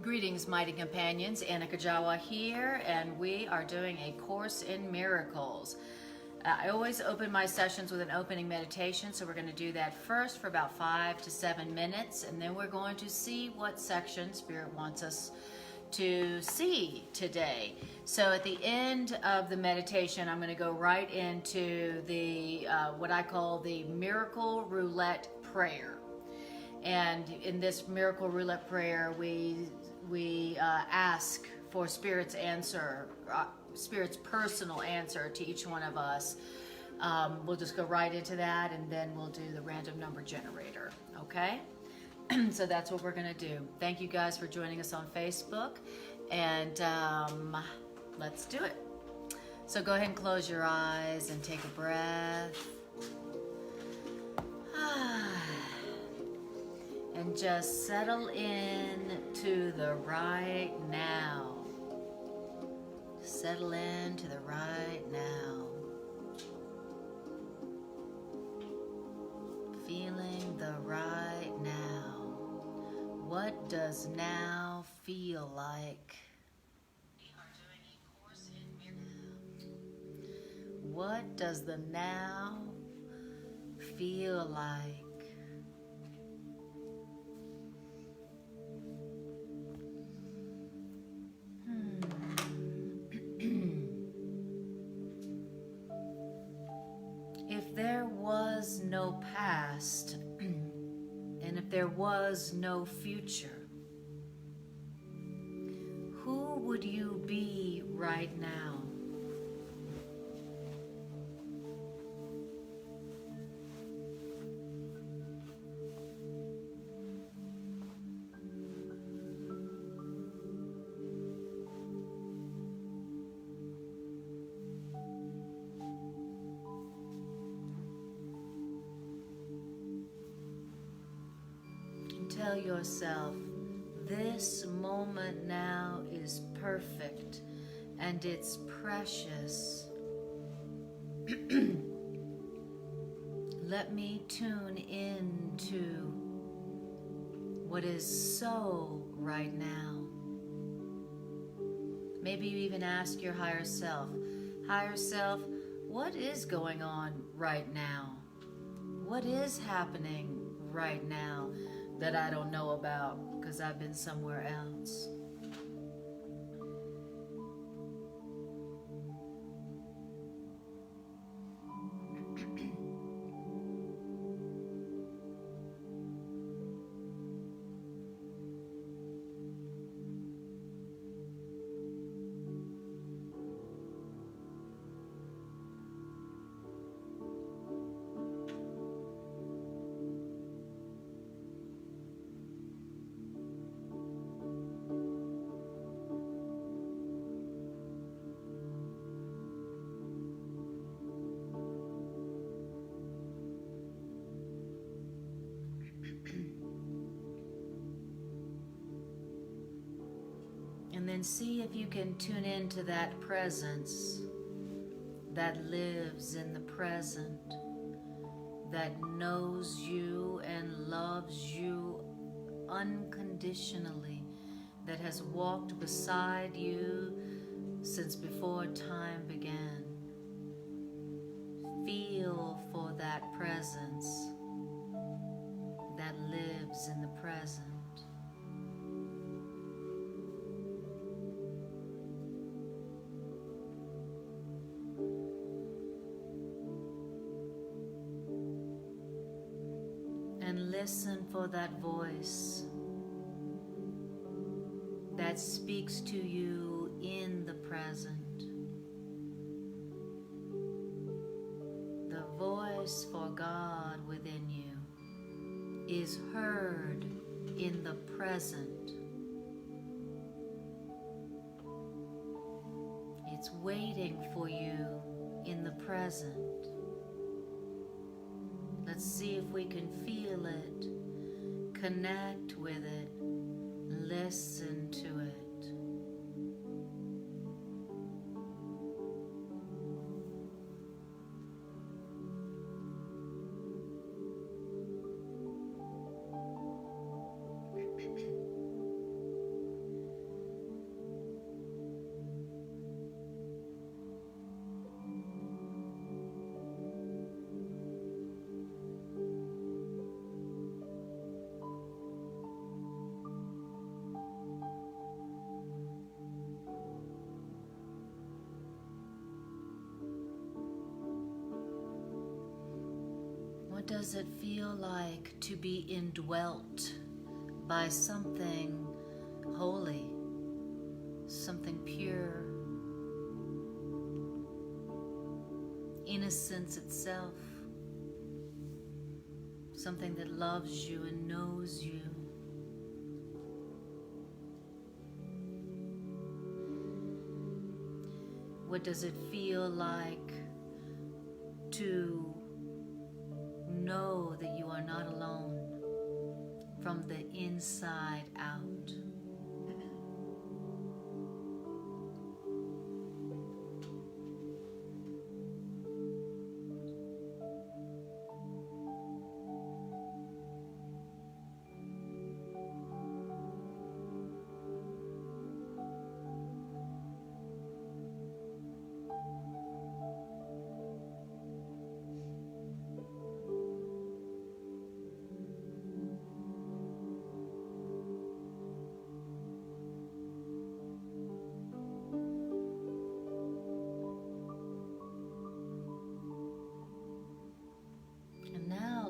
Greetings, mighty companions. Anna Kujawa here, and we are doing a Course in Miracles. I always open my sessions with an opening meditation, so we're going to do that first for about 5 to 7 minutes, and then we're going to see what section Spirit wants us to see today. So at the end of the meditation, I'm going to go right into the what I call the Miracle Roulette Prayer. And in this Miracle Roulette Prayer, we ask for Spirit's answer, Spirit's personal answer to each one of us. We'll just go right into that, and then we'll do the random number generator, okay? So that's what we're going to do. Thank you guys for joining us on Facebook, and let's do it. So go ahead and close your eyes and take a breath. And just settle in to the right now. Settle in to the right now. Feeling the right now. What does now feel like? What does the now feel like? If there was no past, and if there was no future, who would you be right now? Tell yourself, this moment now is perfect and it's precious. Let me tune into what is so right now. Maybe you even ask your higher self, what is going on right now? What is happening right now that I don't know about because I've been somewhere else? And then see if you can tune into that presence that lives in the present, that knows you and loves you unconditionally, that has walked beside you since before time began. Feel for that presence that lives in the present. And listen for that voice that speaks to you in the present. The voice for God within you is heard in the present. It's waiting for you in the present. Let's see if we can feel it, connect with it, listen to it. does it feel like to be indwelt by something holy, something pure, innocence itself, something that loves you and knows you? What does it feel like to know that you are not alone from the inside out?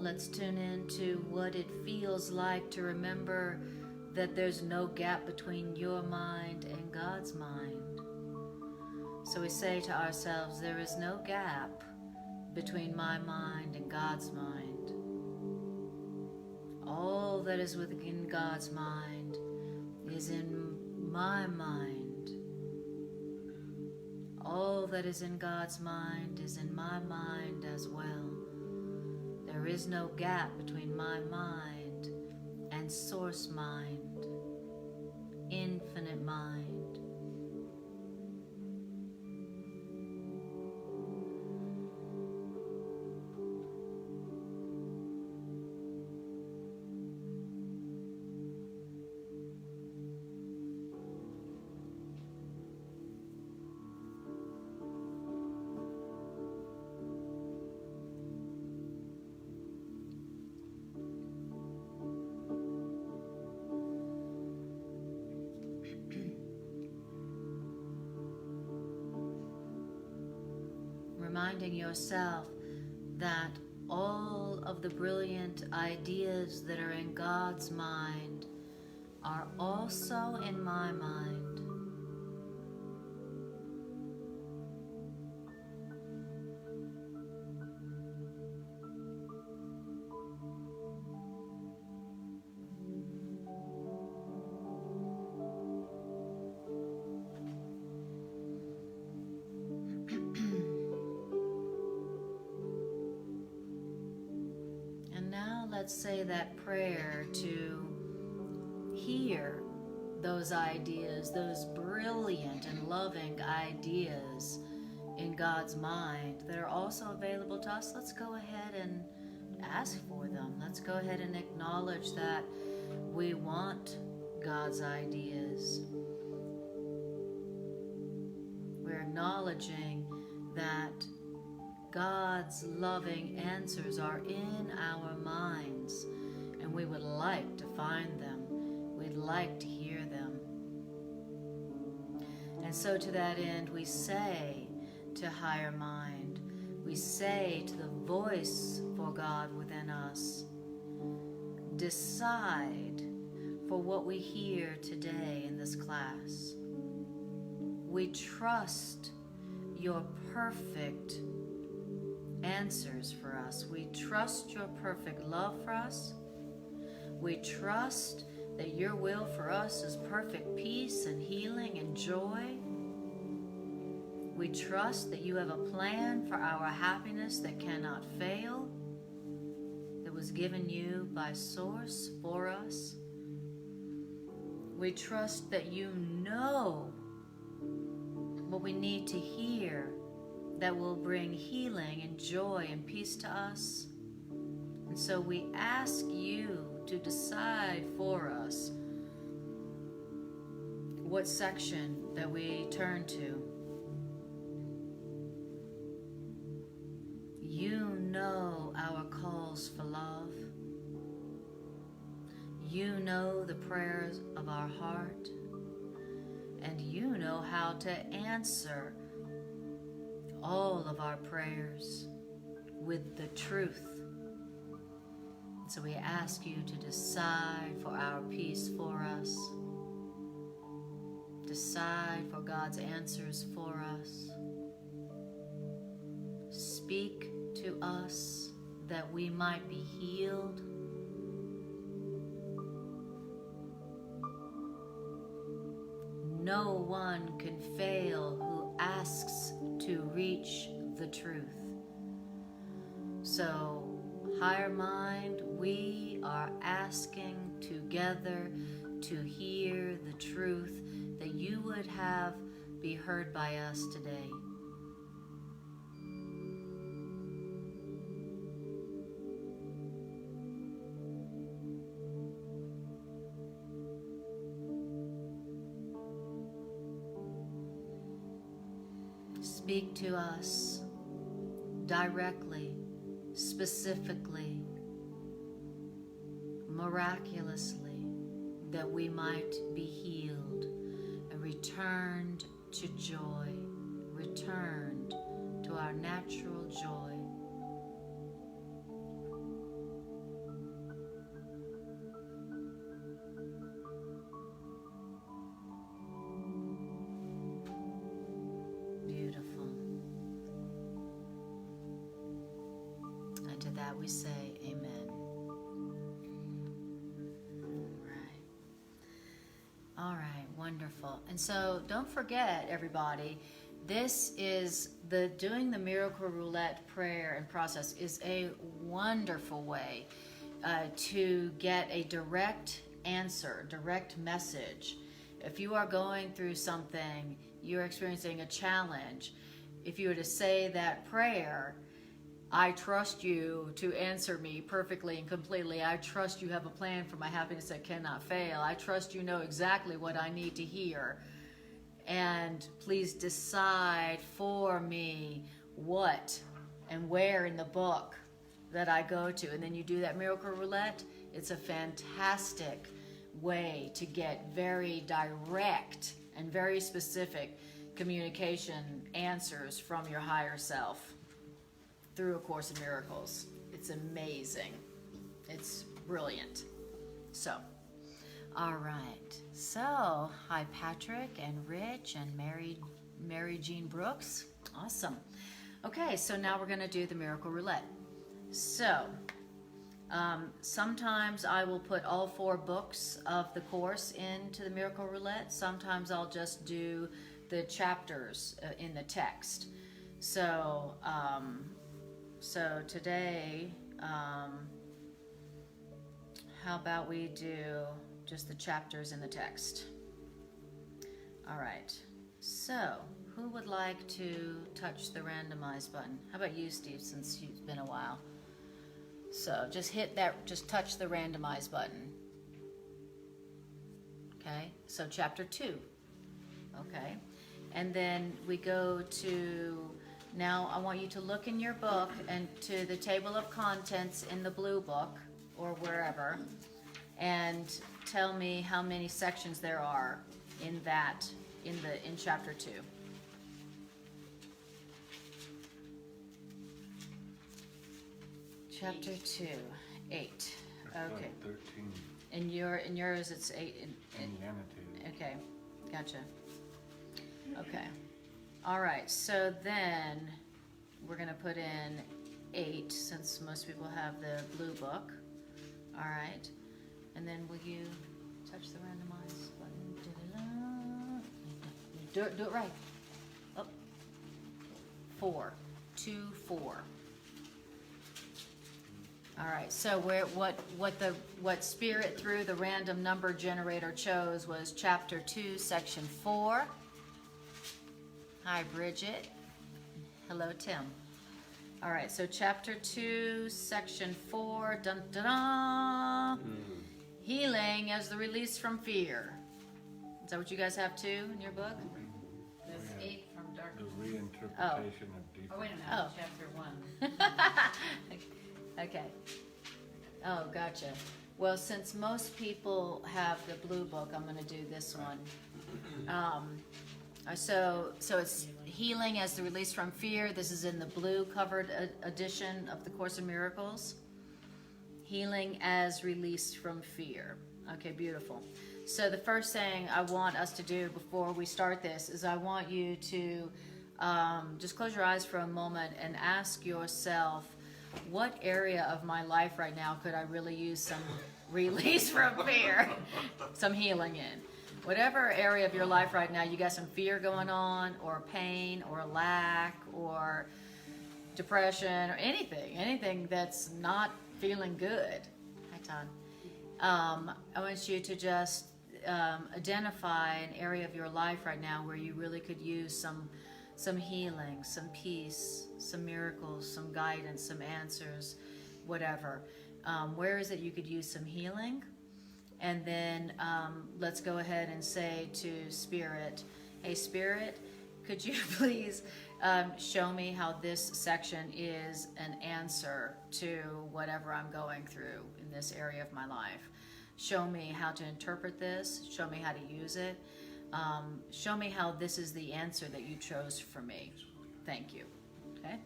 Let's tune into what it feels like to remember that there's no gap between your mind and God's mind. So we say to ourselves, there is no gap between my mind and God's mind. All that is within God's mind is in my mind. All that is in God's mind is in my mind as well. There is no gap between my mind and source mind, infinite mind. Reminding yourself that all of the brilliant ideas that are in God's mind are also in my mind. Let's say that prayer to hear those ideas, those brilliant and loving ideas in God's mind that are also available to us. Let's go ahead and ask for them. Let's go ahead and acknowledge that we want God's ideas. We're acknowledging that God's loving answers are in our minds, and we would like to find them. We'd like to hear them. And so to that end, we say to higher mind, we say to the voice for God within us, decide for what we hear today in this class. We trust your perfect answers for us. We trust your perfect love for us. We trust that your will for us is perfect peace and healing and joy. We trust that you have a plan for our happiness that cannot fail, that was given you by Source for us. We trust that you know what we need to hear that will bring healing and joy and peace to us. And so we ask you to decide for us what section that we turn to. You know our calls for love. You know the prayers of our heart. And you know how to answer all of our prayers with the truth So we ask you to decide for our peace for us. Decide for God's answers for us. Speak to us that we might be healed. No one can fail who asks to reach the truth. So, higher mind, we are asking together to hear the truth that you would have be heard by us today. Speak to us directly, specifically, miraculously, that we might be healed and returned to joy, returned to our natural joy. We say amen. All right, wonderful. And so don't forget, everybody, this is doing the miracle roulette prayer and process is a wonderful way to get a direct answer, direct message. If you are going through something, you're experiencing a challenge, if you were to say that prayer, I trust you to answer me perfectly and completely. I trust you have a plan for my happiness that cannot fail. I trust you know exactly what I need to hear. And please decide for me what and where in the book that I go to. And then you do that miracle roulette. It's a fantastic way to get very direct and very specific communication answers from your higher self through A Course in Miracles. It's amazing. It's brilliant. So, all right. So, hi Patrick and Rich and Mary Jean Brooks. Awesome. Okay, so now we're going to do the miracle roulette. So, sometimes I will put all 4 books of the course into the miracle roulette. Sometimes I'll just do the chapters in the text. So, so today, how about we do just the chapters in the text? All right. So, who would like to touch the randomize button? How about you, Steve, since it's been a while? So, just hit that, just touch the randomize button. Okay, so chapter 2. Okay, and then we go to... Now, I want you to look in your book and to the table of contents in the blue book or wherever, and tell me how many sections there are in chapter 2. Chapter 2, 8. Okay. 13. In yours, it's 8. In the annotated. Okay, gotcha. Okay. All right, so then we're going to put in 8 since most people have the blue book. All right, and then will you touch the randomize button? Do it right. Oh. 4, 2, 4. All right, so what Spirit through the random number generator chose was chapter 2, section 4. Hi, Bridget. Hello, Tim. All right, so chapter 2, section 4, dun, dun, dun. Healing as the release from fear. Is that what you guys have too in your book? Escape from darkness. The reinterpretation of deep. Oh, wait a minute, Oh. chapter 1. Okay. Oh, gotcha. Well, since most people have the blue book, I'm going to do this one. So it's Healing as the Release from Fear. This is in the blue covered edition of the Course in Miracles. Healing as released from fear. Okay, beautiful. So the first thing I want us to do before we start this is I want you to just close your eyes for a moment and ask yourself, what area of my life right now could I really use some release from fear, some healing in? Whatever area of your life right now, you got some fear going on, or pain, or lack, or depression, or anything that's not feeling good. Hi, Todd. I want you to just identify an area of your life right now where you really could use some healing, some peace, some miracles, some guidance, some answers, whatever. Where is it you could use some healing? And then let's go ahead and say to Spirit, hey Spirit, could you please show me how this section is an answer to whatever I'm going through in this area of my life. Show me how to interpret this. Show me how to use it. Show me how this is the answer that you chose for me. Thank you. Okay?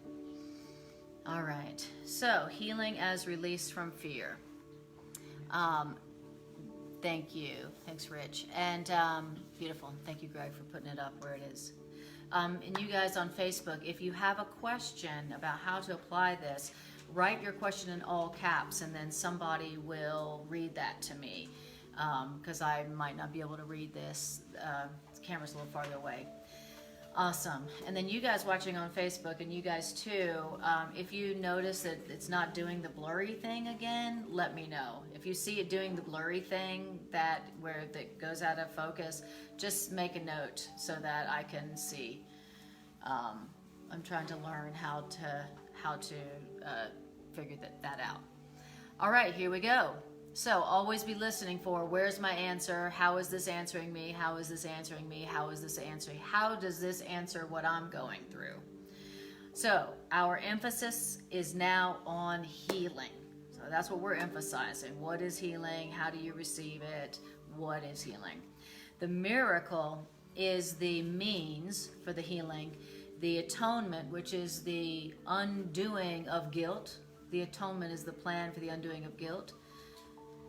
All right. So, healing as release from fear. Thank you. Thanks, Rich. And beautiful. Thank you, Greg, for putting it up where it is. And you guys on Facebook, if you have a question about how to apply this, write your question in all caps, and then somebody will read that to me, because I might not be able to read this. The camera's a little farther away. Awesome. And then you guys watching on Facebook, and you guys too, if you notice that it's not doing the blurry thing again, let me know. If you see it doing the blurry thing that goes out of focus, just make a note so that I can see. I'm trying to learn how to figure that out. All right, here we go. So always be listening for, where's my answer? How is this answering me? How is this answering me? How is this answering? How does this answer what I'm going through? So our emphasis is now on healing. So that's what we're emphasizing. What is healing? How do you receive it? What is healing? The miracle is the means for the healing. The atonement, which is the undoing of guilt. The atonement is the plan for the undoing of guilt,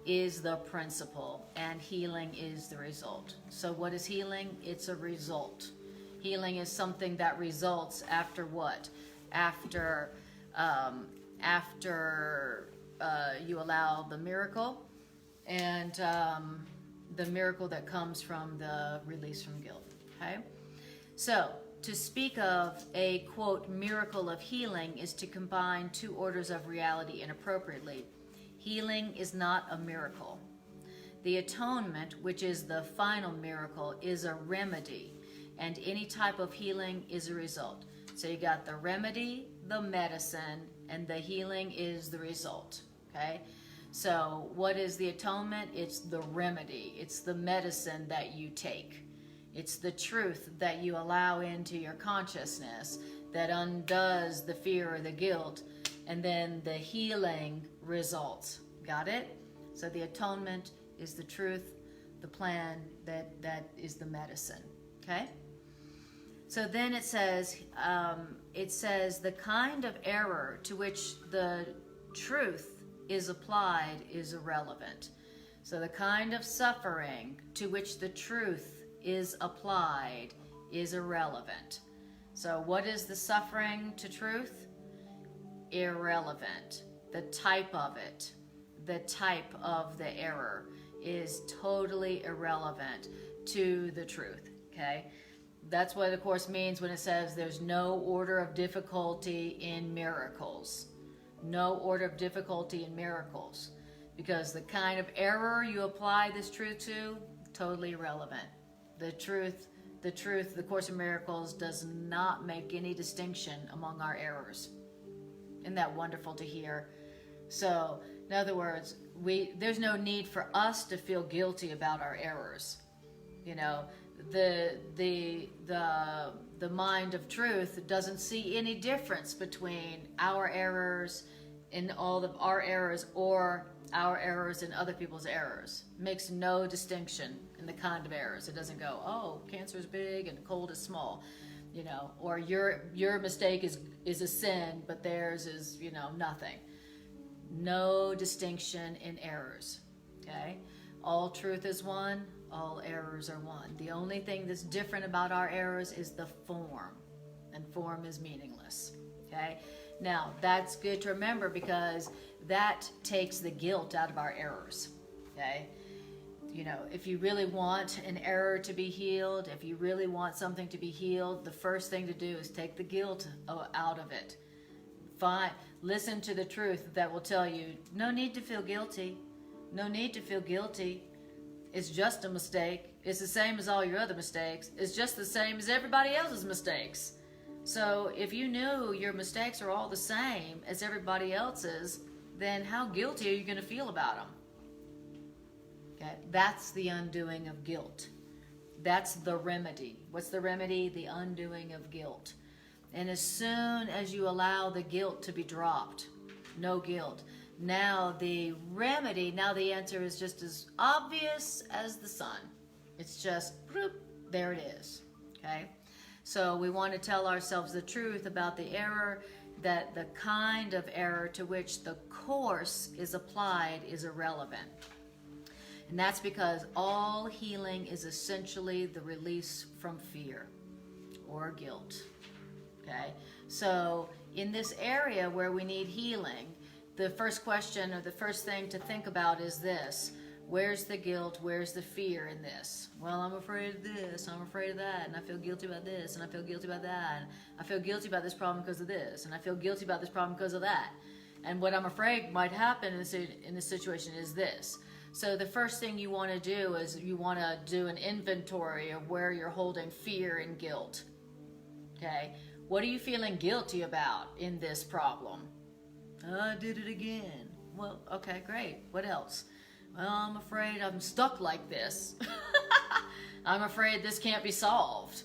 is the principle, and healing is the result. So what is healing? It's a result. Healing is something that results after what? After you allow the miracle, and the miracle that comes from the release from guilt. Okay? So to speak of a, quote, miracle of healing is to combine two orders of reality inappropriately. Healing is not a miracle. The atonement, which is the final miracle, is a remedy, and any type of healing is a result. So you got the remedy, the medicine, and the healing is the result. Okay? So what is the atonement? It's the remedy. It's the medicine that you take. It's the truth that you allow into your consciousness that undoes the fear or the guilt, and then the healing results. Got it? So the atonement is the truth, the plan that is the medicine. Okay? So then it says the kind of error to which the truth is applied is irrelevant. So the kind of suffering to which the truth is applied is irrelevant. So what is the suffering to truth? Irrelevant. The type of it, the type of the error is totally irrelevant to the truth. Okay? That's what the Course means when it says there's no order of difficulty in miracles. No order of difficulty in miracles. Because the kind of error you apply this truth to, totally irrelevant. The truth, the Course in Miracles does not make any distinction among our errors. Isn't that wonderful to hear? So, in other words, there's no need for us to feel guilty about our errors. You know, the mind of truth doesn't see any difference between our errors in all of our errors or our errors and other people's errors. Makes no distinction in the kind of errors. It doesn't go, oh, cancer is big and cold is small, you know, or your mistake is a sin, but theirs is, you know, nothing. No distinction in errors. Okay? All truth is one, all errors are one. The only thing that's different about our errors is the form, and form is meaningless. Okay? Now, that's good to remember because that takes the guilt out of our errors. Okay? You know, if you really want an error to be healed, if you really want something to be healed, the first thing to do is take the guilt out of it. Fine. Listen to the truth that will tell you, no need to feel guilty. No need to feel guilty. It's just a mistake. It's the same as all your other mistakes. It's just the same as everybody else's mistakes. So if you knew your mistakes are all the same as everybody else's, then how guilty are you going to feel about them? Okay? That's the undoing of guilt. That's the remedy. What's the remedy? The undoing of guilt. And as soon as you allow the guilt to be dropped, no guilt, now the remedy, now the answer is just as obvious as the sun. It's just, bloop, there it is. Okay? So we want to tell ourselves the truth about the error, that the kind of error to which the course is applied is irrelevant. And that's because all healing is essentially the release from fear or guilt. Okay? So in this area where we need healing, the first question or the first thing to think about is this. Where's the guilt? Where's the fear in this? Well, I'm afraid of this, I'm afraid of that, and I feel guilty about this, and I feel guilty about that, and I feel guilty about this problem because of this, and I feel guilty about this problem because of that. And what I'm afraid might happen in this situation is this. So the first thing you want to do is you want to do an inventory of where you're holding fear and guilt. Okay? What are you feeling guilty about in this problem? I did it again. Well, okay, great. What else? Well, I'm afraid I'm stuck like this. I'm afraid this can't be solved.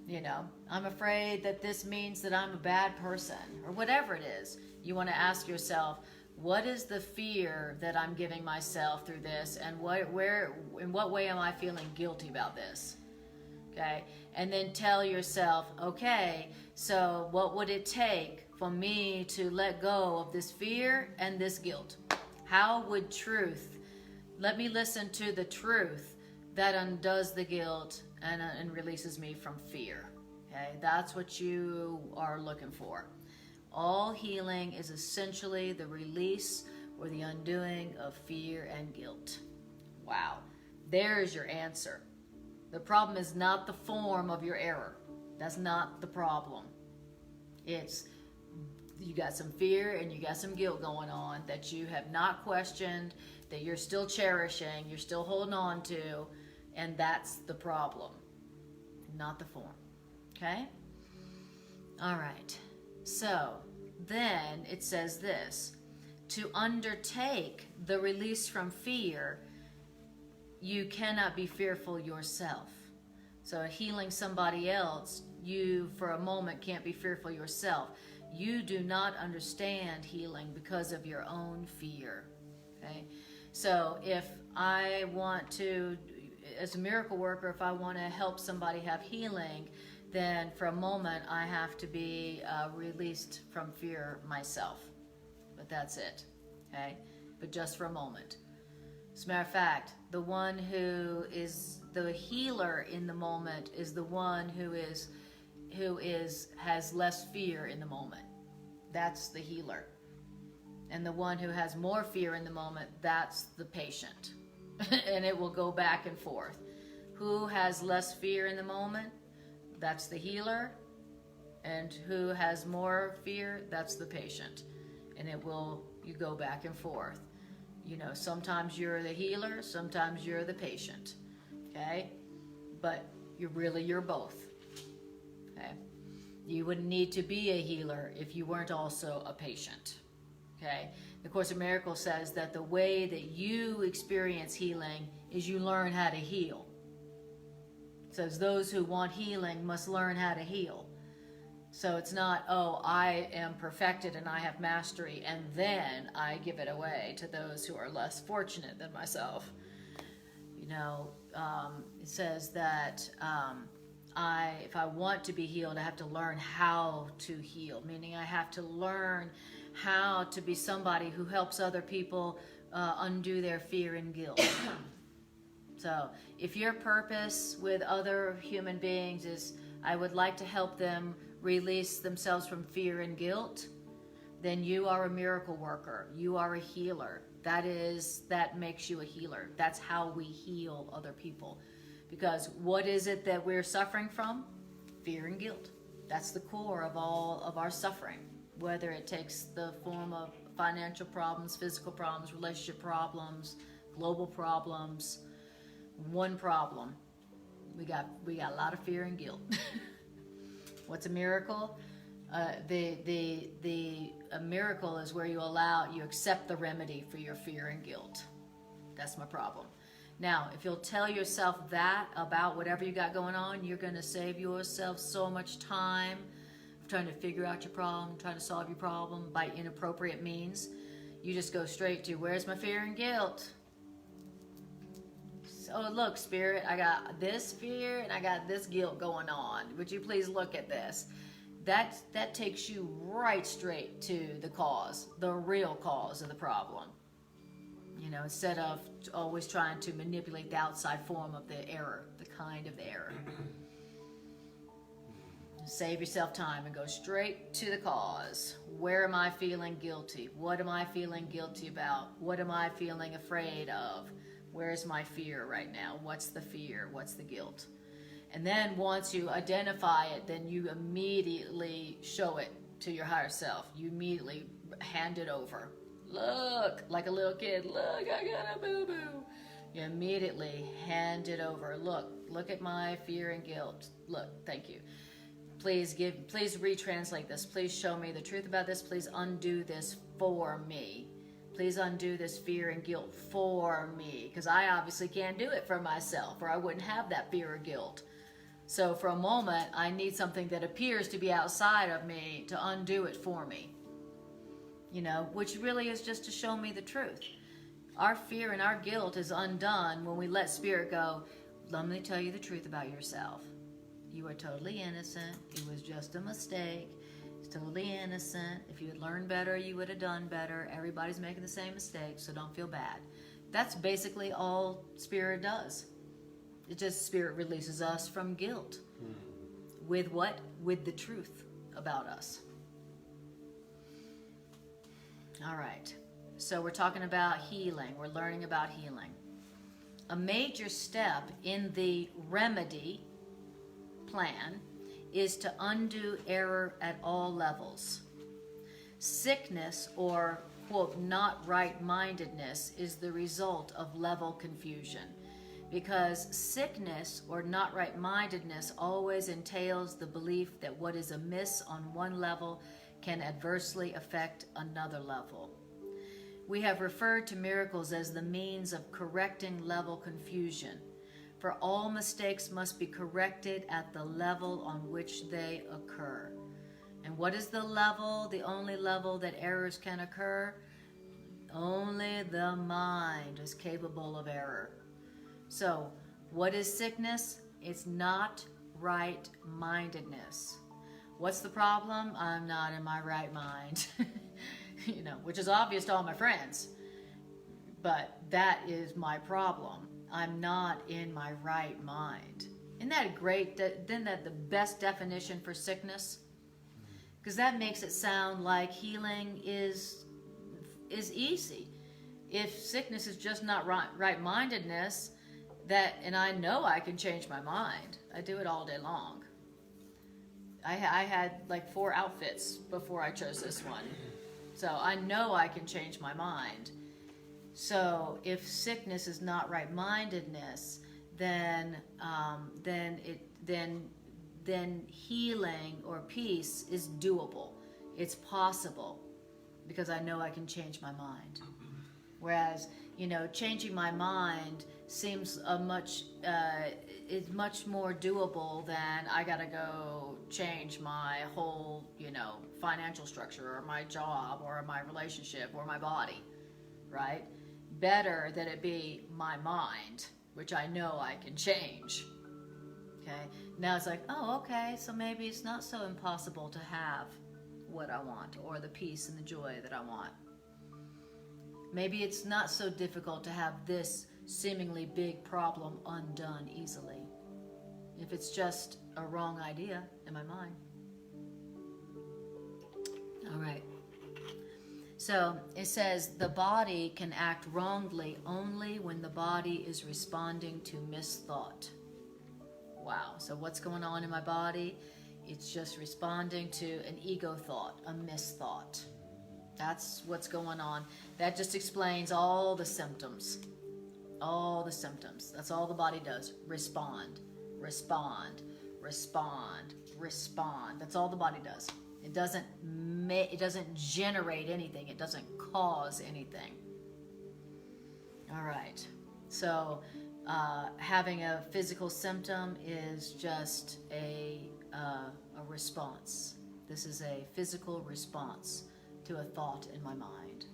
You know, I'm afraid that this means that I'm a bad person, or whatever it is. You want to ask yourself, what is the fear that I'm giving myself through this, and in what way am I feeling guilty about this? Okay, and then tell yourself, okay, so what would it take for me to let go of this fear and this guilt? How would truth, let me listen to the truth that undoes the guilt and releases me from fear. Okay, that's what you are looking for. All healing is essentially the release or the undoing of fear and guilt. Wow, there's your answer. The problem is not the form of your error. That's not the problem. It's you got some fear and you got some guilt going on that you have not questioned, that you're still cherishing, you're still holding on to, and that's the problem, not the form. Okay? All right. So then it says this, to undertake the release from fear, you cannot be fearful yourself. So healing somebody else, you for a moment can't be fearful yourself. You do not understand healing because of your own fear. Okay? So if I want to, as a miracle worker, if I want to help somebody have healing, then for a moment I have to be released from fear myself. But that's it. Okay? But just for a moment. As a matter of fact, the one who is the healer in the moment is the one who has less fear in the moment. That's the healer. And the one who has more fear in the moment, that's the patient. And it will go back and forth. Who has less fear in the moment? That's the healer. And who has more fear? That's the patient. And you go back and forth. You know, sometimes you're the healer, sometimes you're the patient. Okay? But you're both. Okay? You wouldn't need to be a healer if you weren't also a patient. Okay? The Course in Miracles says that the way that you experience healing is you learn how to heal. It says those who want healing must learn how to heal. So it's not, oh, I am perfected and I have mastery and then I give it away to those who are less fortunate than myself. You know, it says that if I want to be healed, I have to learn how to heal, meaning I have to learn how to be somebody who helps other people undo their fear and guilt. So if your purpose with other human beings is, I would like to help them release themselves from fear and guilt, then you are a miracle worker. You are a healer. That makes you a healer. That's how we heal other people. Because what is it that we're suffering from? Fear and guilt. That's the core of all of our suffering. Whether it takes the form of financial problems, physical problems, relationship problems, global problems. One problem. We got a lot of fear and guilt. What's a miracle? A miracle is where you accept the remedy for your fear and guilt. That's my problem. Now, if you'll tell yourself that about whatever you got going on, you're going to save yourself so much time trying to figure out your problem, trying to solve your problem by inappropriate means. You just go straight to, where's my fear and guilt? So look, Spirit, I got this fear and I got this guilt going on. Would you please look at this? That takes you right straight to the cause, the real cause of the problem. You know, instead of always trying to manipulate the outside form of the error, the kind of error. Save yourself time and go straight to the cause. Where am I feeling guilty? What am I feeling guilty about? What am I feeling afraid of? Where's my fear right now? What's the fear? What's the guilt? And then once you identify it, then you immediately show it to your higher self. You immediately hand it over. Look, like a little kid, look, I got a boo-boo. You immediately hand it over. Look at my fear and guilt. Look, thank you. Please retranslate this. Please show me the truth about this. Please undo this for me. Please undo this fear and guilt for me. Because I obviously can't do it for myself, or I wouldn't have that fear or guilt. So for a moment, I need something that appears to be outside of me to undo it for me. You know, which really is just to show me the truth. Our fear and our guilt is undone when we let Spirit go, let me tell you the truth about yourself. You are totally innocent. It was just a mistake. It's totally innocent. If you had learned better, you would have done better. Everybody's making the same mistake, so don't feel bad. That's basically all Spirit does. It just, Spirit releases us from guilt. With what? With the truth about us. All right. So we're talking about healing. We're learning about healing. A major step in the remedy plan is to undo error at all levels. Sickness, or quote, not right-mindedness, is the result of level confusion, because sickness or not right-mindedness always entails the belief that what is amiss on one level can adversely affect another level. We have referred to miracles as the means of correcting level confusion, for all mistakes must be corrected at the level on which they occur. And what is the level, the only level that errors can occur? Only the mind is capable of error. So, what is sickness? It's not right-mindedness. What's the problem? I'm not in my right mind. You know, which is obvious to all my friends. But that is my problem. I'm not in my right mind. Isn't that great? Isn't that the best definition for sickness? Because that makes it sound like healing is easy. If sickness is just not right-mindedness, and I know I can change my mind. I do it all day long. I had like 4 outfits before I chose this one. So I know I can change my mind. So if sickness is not right-mindedness, then healing or peace is doable. It's possible because I know I can change my mind. Whereas, you know, changing my mind seems is much more doable than I gotta go change my whole, you know, financial structure or my job or my relationship or my body, right? Better that it be my mind, which I know I can change. Okay, now it's like, oh, okay, so maybe it's not so impossible to have what I want, or the peace and the joy that I want. Maybe it's not so difficult to have this seemingly big problem undone easily, if it's just a wrong idea in my mind. All right. So it says the body can act wrongly only when the body is responding to misthought. Wow. So what's going on in my body? It's just responding to an ego thought, a misthought. That's what's going on. That just explains all the symptoms. All the symptoms. That's all the body does. Respond, respond, respond, respond. That's all the body does. It doesn't generate anything. It doesn't cause anything. All right. So having a physical symptom is just a response. This is a physical response to a thought in my mind.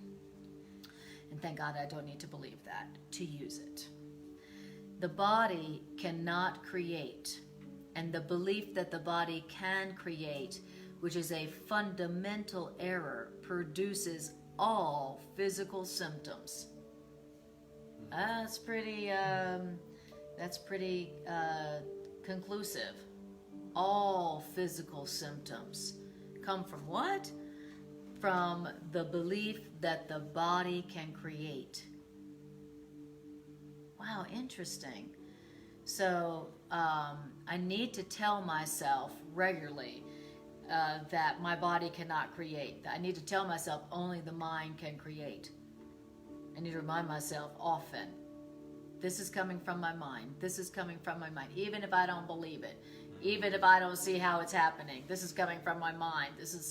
And thank God I don't need to believe that to use it. The body cannot create, and the belief that the body can create, which is a fundamental error, produces all physical symptoms. That's pretty conclusive. All physical symptoms come from what? From the belief that the body can create. Wow, interesting. So I need to tell myself regularly that my body cannot create. I need to tell myself only the mind can create. I need to remind myself often, this is coming from my mind. This is coming from my mind. Even if I don't believe it. Even if I don't see how it's happening. This is coming from my mind. This is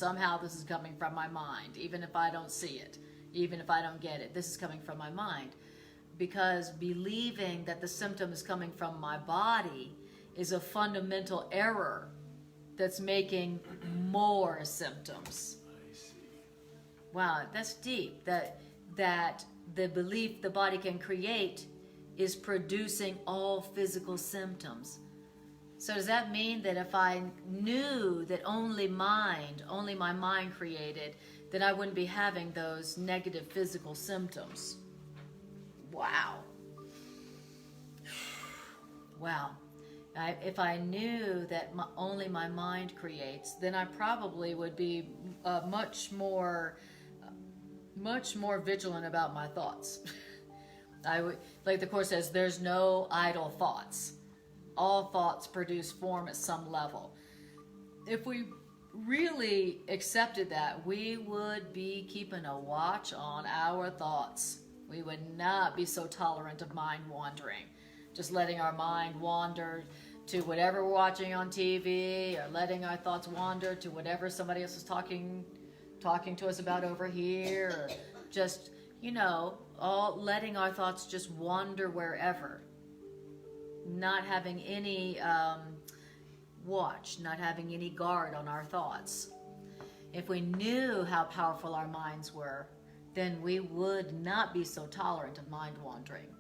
coming from my mind. Even if I don't see it. Even if I don't get it. This is coming from my mind. Because believing that the symptom is coming from my body is a fundamental error that's making more symptoms. I see. Wow, that's deep. That the belief the body can create is producing all physical symptoms. So does that mean that if I knew that only my mind created, that I wouldn't be having those negative physical symptoms? Wow. Wow. If I knew that only my mind creates, then I probably would be much more vigilant about my thoughts. I would, like the Course says, there's no idle thoughts. All thoughts produce form at some level. If we really accepted that, we would be keeping a watch on our thoughts. We would not be so tolerant of mind wandering. Just letting our mind wander to whatever we're watching on TV, or letting our thoughts wander to whatever somebody else is talking to us about over here, or just, all letting our thoughts just wander wherever. Not having any watch, not having any guard on our thoughts. If we knew how powerful our minds were, then we would not be so tolerant of mind wandering.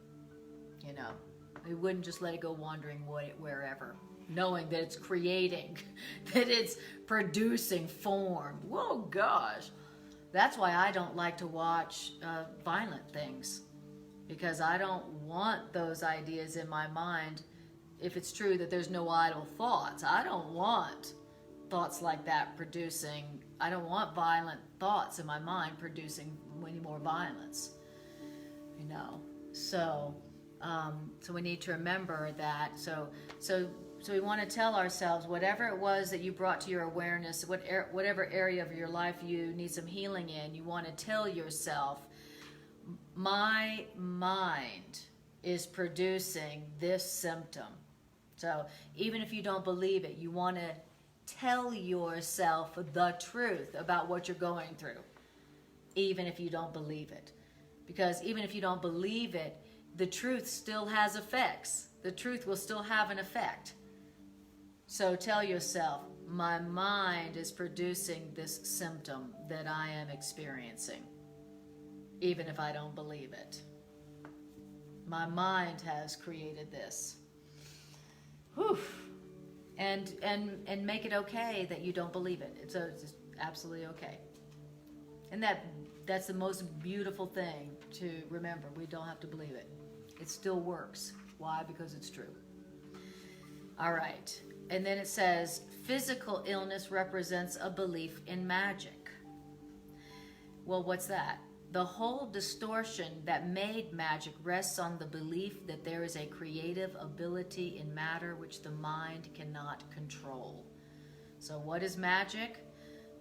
We wouldn't just let it go wandering wherever, knowing that it's creating, that it's producing form. Whoa, gosh. That's why I don't like to watch violent things. Because I don't want those ideas in my mind. If it's true that there's no idle thoughts, I don't want thoughts like that producing. I don't want violent thoughts in my mind producing any more violence. So we need to remember that. So we want to tell ourselves whatever it was that you brought to your awareness, whatever area of your life you need some healing in, you want to tell yourself, my mind is producing this symptom. So even if you don't believe it, you want to tell yourself the truth about what you're going through, even if you don't believe it. Because even if you don't believe it, the truth still has effects. The truth will still have an effect. So tell yourself, my mind is producing this symptom that I am experiencing. Even if I don't believe it. My mind has created this. Whew. And make it okay that you don't believe it. So absolutely okay. And that's the most beautiful thing to remember. We don't have to believe it. It still works. Why? Because it's true. All right. And then it says, physical illness represents a belief in magic. Well, what's that? The whole distortion that made magic rests on the belief that there is a creative ability in matter which the mind cannot control. So what is magic?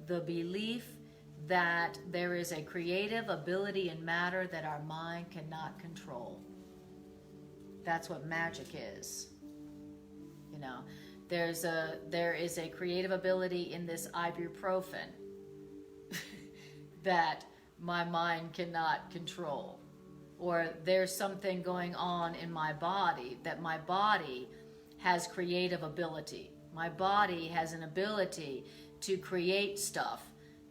The belief that there is a creative ability in matter that our mind cannot control. That's what magic is. You know, there is a creative ability in this ibuprofen that my mind cannot control. Or there's something going on in my body that my body has creative ability. My body has an ability to create stuff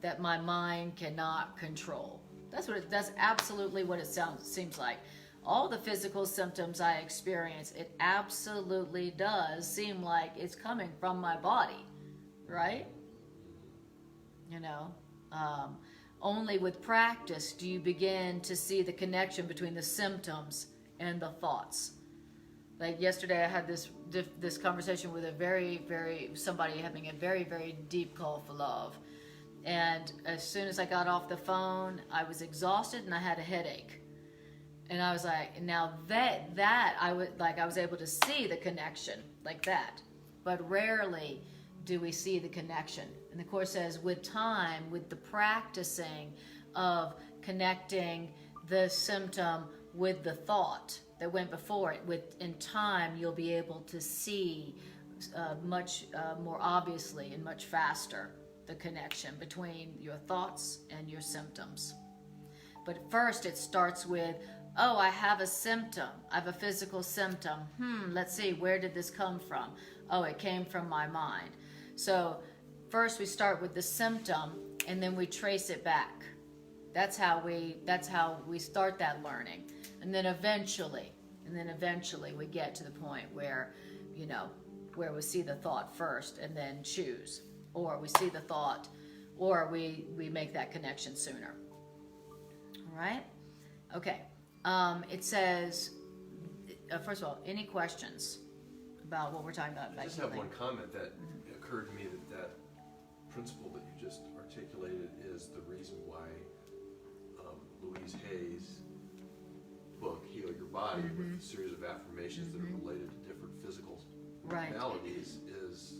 that my mind cannot control. That's absolutely what it seems like. All the physical symptoms I experience, it absolutely does seem like it's coming from my body, right? You know, only with practice do you begin to see the connection between the symptoms and the thoughts. Like yesterday I had this conversation with somebody having a very, very deep call for love. And as soon as I got off the phone, I was exhausted and I had a headache. And I was like, now I was able to see the connection like that. But rarely do we see the connection. And the Course says, with time, with the practicing of connecting the symptom with the thought that went before it, in time you'll be able to see much more obviously and much faster the connection between your thoughts and your symptoms. But first it starts with, oh, I have a symptom. I have a physical symptom. Let's see, where did this come from? Oh, it came from my mind. So first we start with the symptom and then we trace it back. That's how we start that learning. And then eventually we get to the point where, you know, where we see the thought first and then choose. Or we see the thought, or we make that connection sooner. All right? Okay. It says, first of all, any questions about what we're talking about? I just have one comment that occurred to me that principle that you just articulated is the reason why Louise Hay's book, Heal Your Body, with a series of affirmations that are related to different physical maladies, is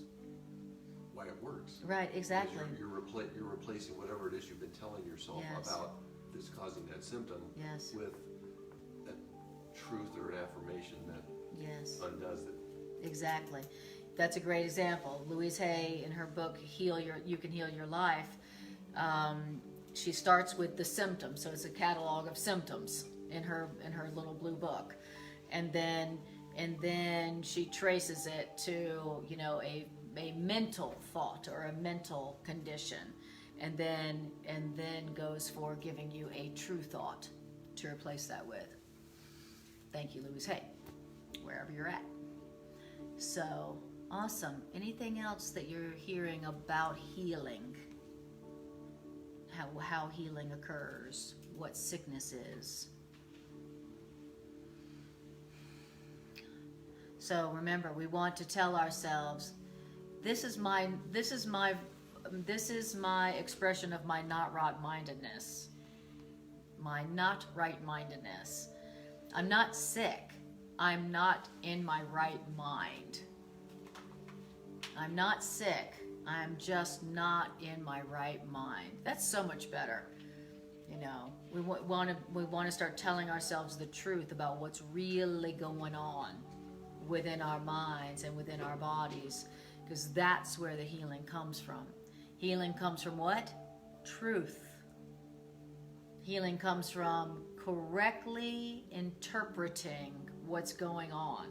why it works. Right, exactly. You're replacing whatever it is you've been telling yourself about that's causing that symptom with a truth or an affirmation that undoes it. Exactly. That's a great example. Louise Hay, in her book, You Can Heal Your Life, she starts with the symptoms. So it's a catalog of symptoms in her little blue book. And then she traces it to, you know, a mental thought or a mental condition, and then goes for giving you a true thought to replace that with. Thank you, Louise Hay, wherever you're at. So awesome. Anything else that you're hearing about healing? How healing occurs? What sickness is? So remember, we want to tell ourselves, this is my expression of my not right-mindedness. My not right-mindedness. I'm not sick. I'm not in my right mind. I'm not sick. I'm just not in my right mind. That's so much better. You know, we want to start telling ourselves the truth about what's really going on within our minds and within our bodies, because that's where the healing comes from. Healing comes from what? Truth. Healing comes from correctly interpreting what's going on.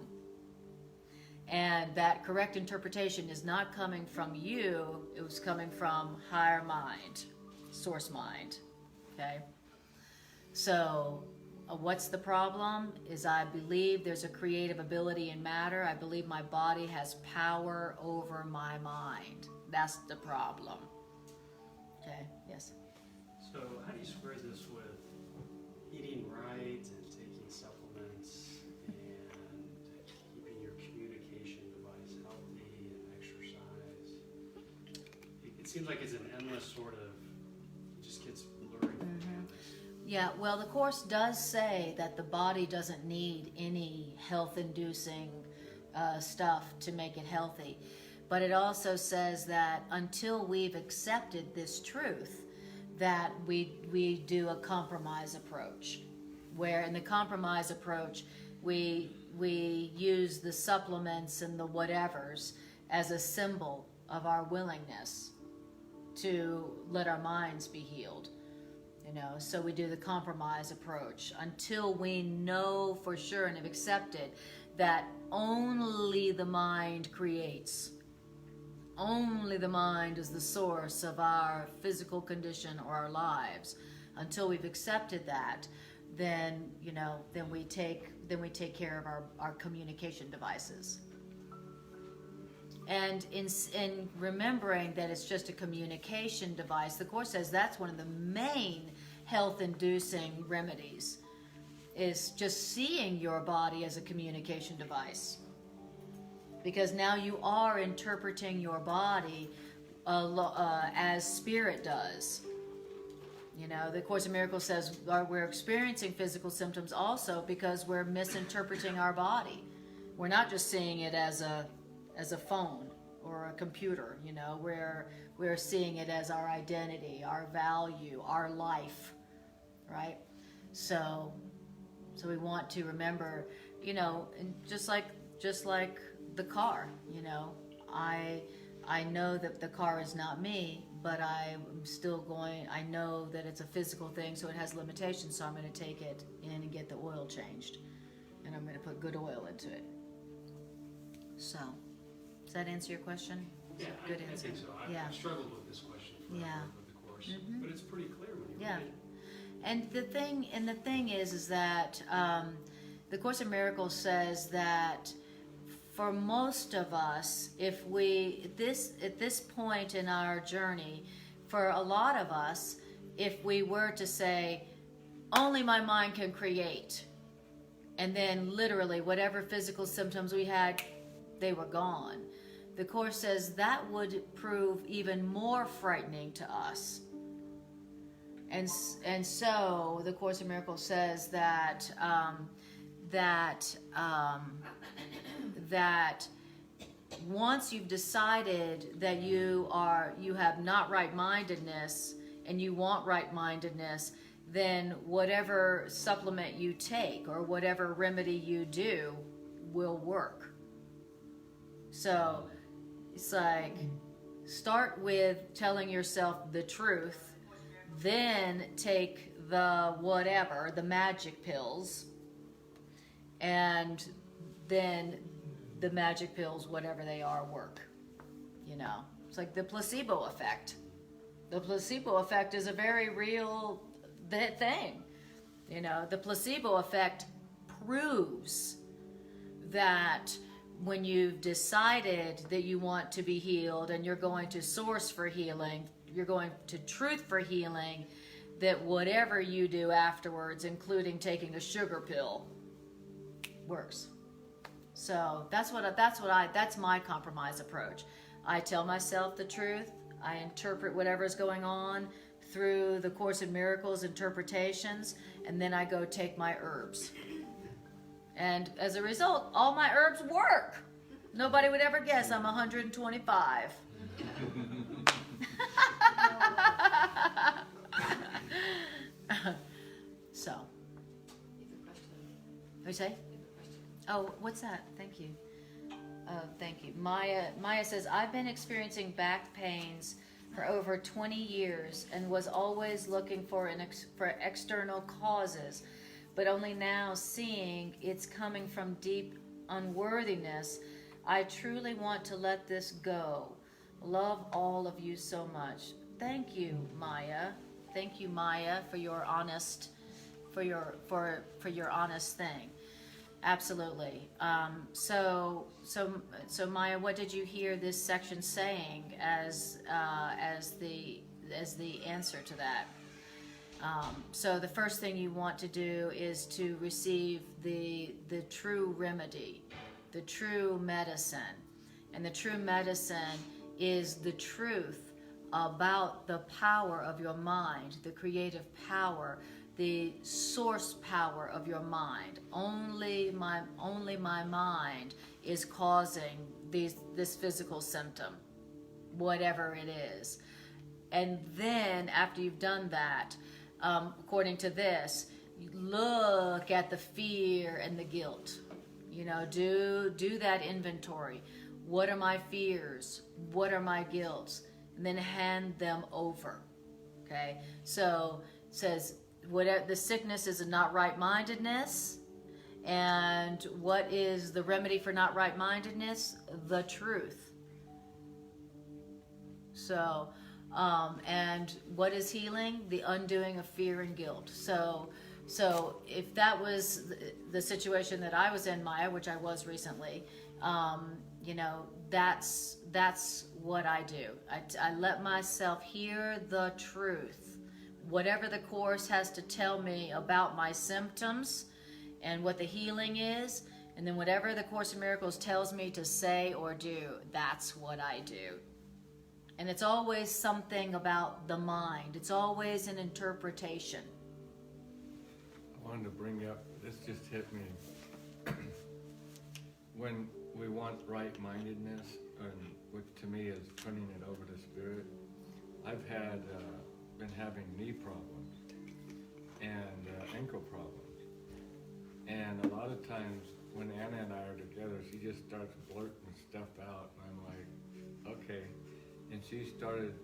And that correct interpretation is not coming from you, it was coming from higher mind, source mind. Okay? So, what's the problem? Is I believe there's a creative ability in matter. I believe my body has power over my mind. That's the problem. Okay, yes. So how do you square this with eating right and taking supplements and keeping your communication device healthy and exercise? It seems like it's an endless sort of, it just gets blurry. Yeah, well, the Course does say that the body doesn't need any health-inducing stuff to make it healthy. But it also says that until we've accepted this truth, that we do a compromise approach, where in the compromise approach, we use the supplements and the whatevers as a symbol of our willingness to let our minds be healed. You know, so we do the compromise approach until we know for sure and have accepted that only the mind creates. Only the mind is the source of our physical condition or our lives. Until we've accepted that, then, you know, then we take care of our communication devices. And in remembering that it's just a communication device, the Course says that's one of the main health-inducing remedies, is just seeing your body as a communication device. Because now you are interpreting your body as spirit does. You know, the Course in Miracles says we're experiencing physical symptoms also because we're misinterpreting our body. We're not just seeing it as a phone or a computer, you know, we're seeing it as our identity, our value, our life, right? So we want to remember, you know, and just like the car, you know, I know that the car is not me, but I'm still going, I know that it's a physical thing, so it has limitations, so I'm going to take it in and get the oil changed, and I'm going to put good oil into it. So, does that answer your question? Yeah, Good I answer. think so. I've struggled with this question forever with the Course, but it's pretty clear when you read it. And the thing is that the Course in Miracles says that for most of us, if we at this point in our journey, for a lot of us, if we were to say, only my mind can create, and then literally whatever physical symptoms we had, they were gone. The Course says that would prove even more frightening to us. And so the Course in Miracles says that that once you've decided that you have not right-mindedness and you want right-mindedness, then whatever supplement you take or whatever remedy you do will work. So it's like, start with telling yourself the truth, then take the whatever, the magic pills, and then the magic pills, whatever they are, work. You know, it's like the placebo effect. The placebo effect is a very real thing. You know, the placebo effect proves that when you've decided that you want to be healed and you're going to source for healing, you're going to truth for healing, that whatever you do afterwards, including taking a sugar pill, works. So that's my compromise approach. I tell myself the truth. I interpret whatever's going on through the Course in Miracles interpretations, and then I go take my herbs. And as a result, all my herbs work. Nobody would ever guess I'm 125. So. What do you say? Oh, what's that? Thank you. Thank you. Maya says, I've been experiencing back pains for over 20 years and was always looking for external causes, but only now seeing it's coming from deep unworthiness. I truly want to let this go. Love all of you so much. Thank you, Maya. Thank you, Maya, for your honest, for your honest thing. Absolutely. So Maya, what did you hear this section saying as as the answer to that. So the first thing you want to do is to receive the true remedy, the true medicine. And the true medicine is the truth about the power of your mind, the creative power, the source power of your mind. Only my mind is causing this physical symptom, whatever it is. And then after you've done that, according to this, you look at the fear and the guilt. You know, do that inventory. What are my fears? What are my guilts? And then hand them over. Okay? So it says, whatever the sickness is a not right-mindedness. And what is the remedy for not right-mindedness? The truth. So, and what is healing? The undoing of fear and guilt. So if that was the situation that I was in, Maya, which I was recently, you know, that's what I do. I let myself hear the truth. Whatever the Course has to tell me about my symptoms and what the healing is, and then whatever the Course in Miracles tells me to say or do, that's what I do. And it's always something about the mind. It's always an interpretation. I wanted to bring up, this just hit me. When we want right-mindedness, which to me is turning it over to Spirit, I've been having knee problems and ankle problems. And a lot of times when Anna and I are together, she just starts blurting stuff out, and I'm like, okay. And she started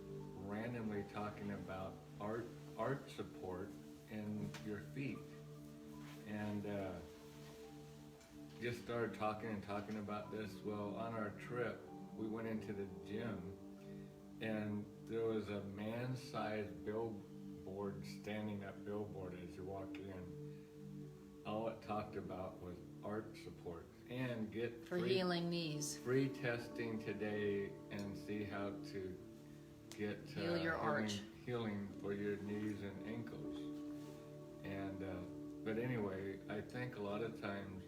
randomly talking about art support in your feet, and just started talking about this. Well, on our trip, we went into the gym, and there was a man-sized billboard, standing up billboard as you walk in. All it talked about was art support. And get For healing knees. free testing today and see how to get Heal your arch. healing for your knees and ankles. And but anyway, I think a lot of times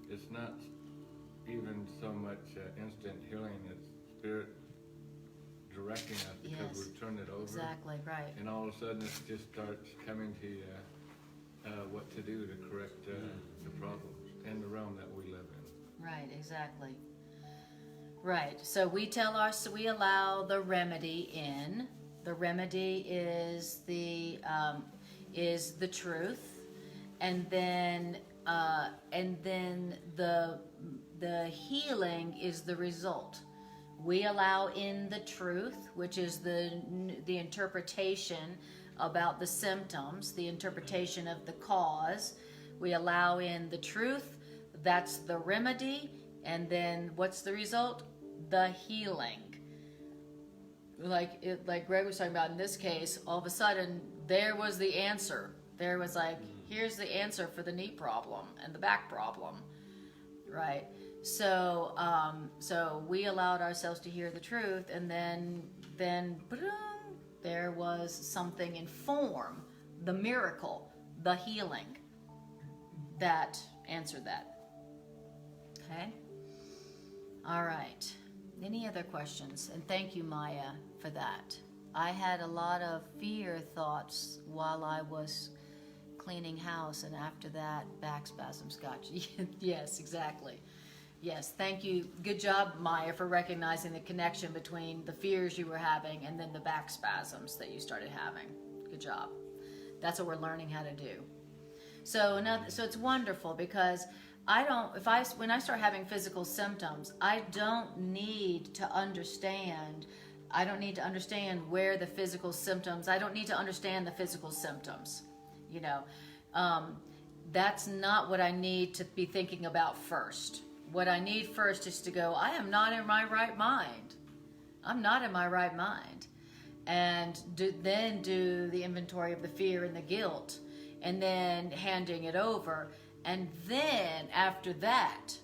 it's not even so much instant healing; it's Spirit directing us because Yes. we've turned it over. Exactly, right. And all of a sudden, it just starts coming to you what to do to correct the problems in the realm that we live in. Right, exactly. Right. So we allow the remedy in. The remedy is the truth, and then the healing is the result. We allow in the truth, which is the interpretation about the symptoms, the interpretation of the cause. We allow in the truth. That's the remedy. And then what's the result? The healing. Like Greg was talking about in this case, all of a sudden there was the answer. There was like, here's the answer for the knee problem and the back problem, right? So we allowed ourselves to hear the truth, and then there was something in form, the miracle, the healing, that answered that. Okay? All right. Any other questions? And thank you, Maya, for that. I had a lot of fear thoughts while I was cleaning house, and after that, back spasms got you. Yes, exactly. Yes, thank you. Good job, Maya, for recognizing the connection between the fears you were having and then the back spasms that you started having. Good job. That's what we're learning how to do. So it's wonderful because when I start having physical symptoms, I don't need to understand where the physical symptoms, I don't need to understand the physical symptoms, you know. That's not what I need to be thinking about first. What I need first is to go, I am not in my right mind. I'm not in my right mind. And then do the inventory of the fear and the guilt, and then handing it over. And then after that,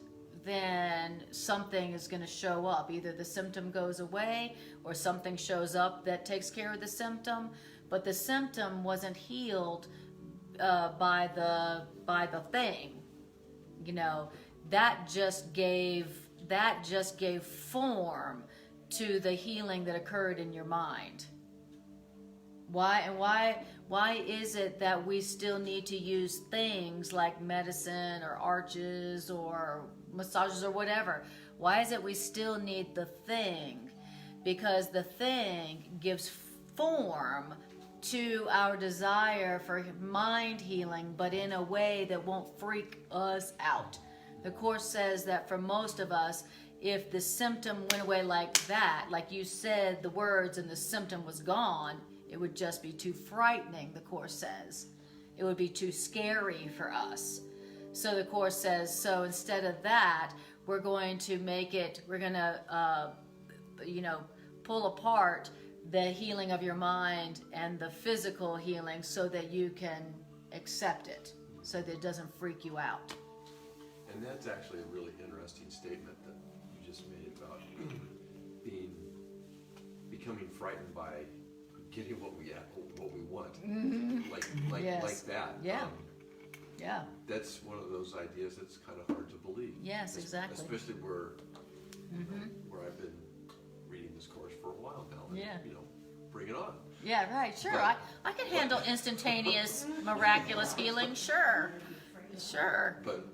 then something is going to show up. Either the symptom goes away or something shows up that takes care of the symptom, but the symptom wasn't healed by the thing. You know, that just gave form to the healing that occurred in your mind. Why is it that we still need to use things like medicine or arches or massages or whatever? Why is it we still need the thing? Because the thing gives form to our desire for mind healing, but in a way that won't freak us out. The Course says that for most of us, if the symptom went away like that, like you said the words and the symptom was gone, it would just be too frightening, the Course says. It would be too scary for us. So the Course says, so instead of that, we're going to pull apart the healing of your mind and the physical healing so that you can accept it, so that it doesn't freak you out. And that's actually a really interesting statement that you just made about becoming frightened by getting what we want, Yes. like that. Yeah. Yeah. That's one of those ideas that's kind of hard to believe. Yes, exactly. Especially where I've been reading this course for a while now. And, Yeah. Bring it on. Yeah, right. Sure. But- I can handle instantaneous, miraculous healing. Sure. But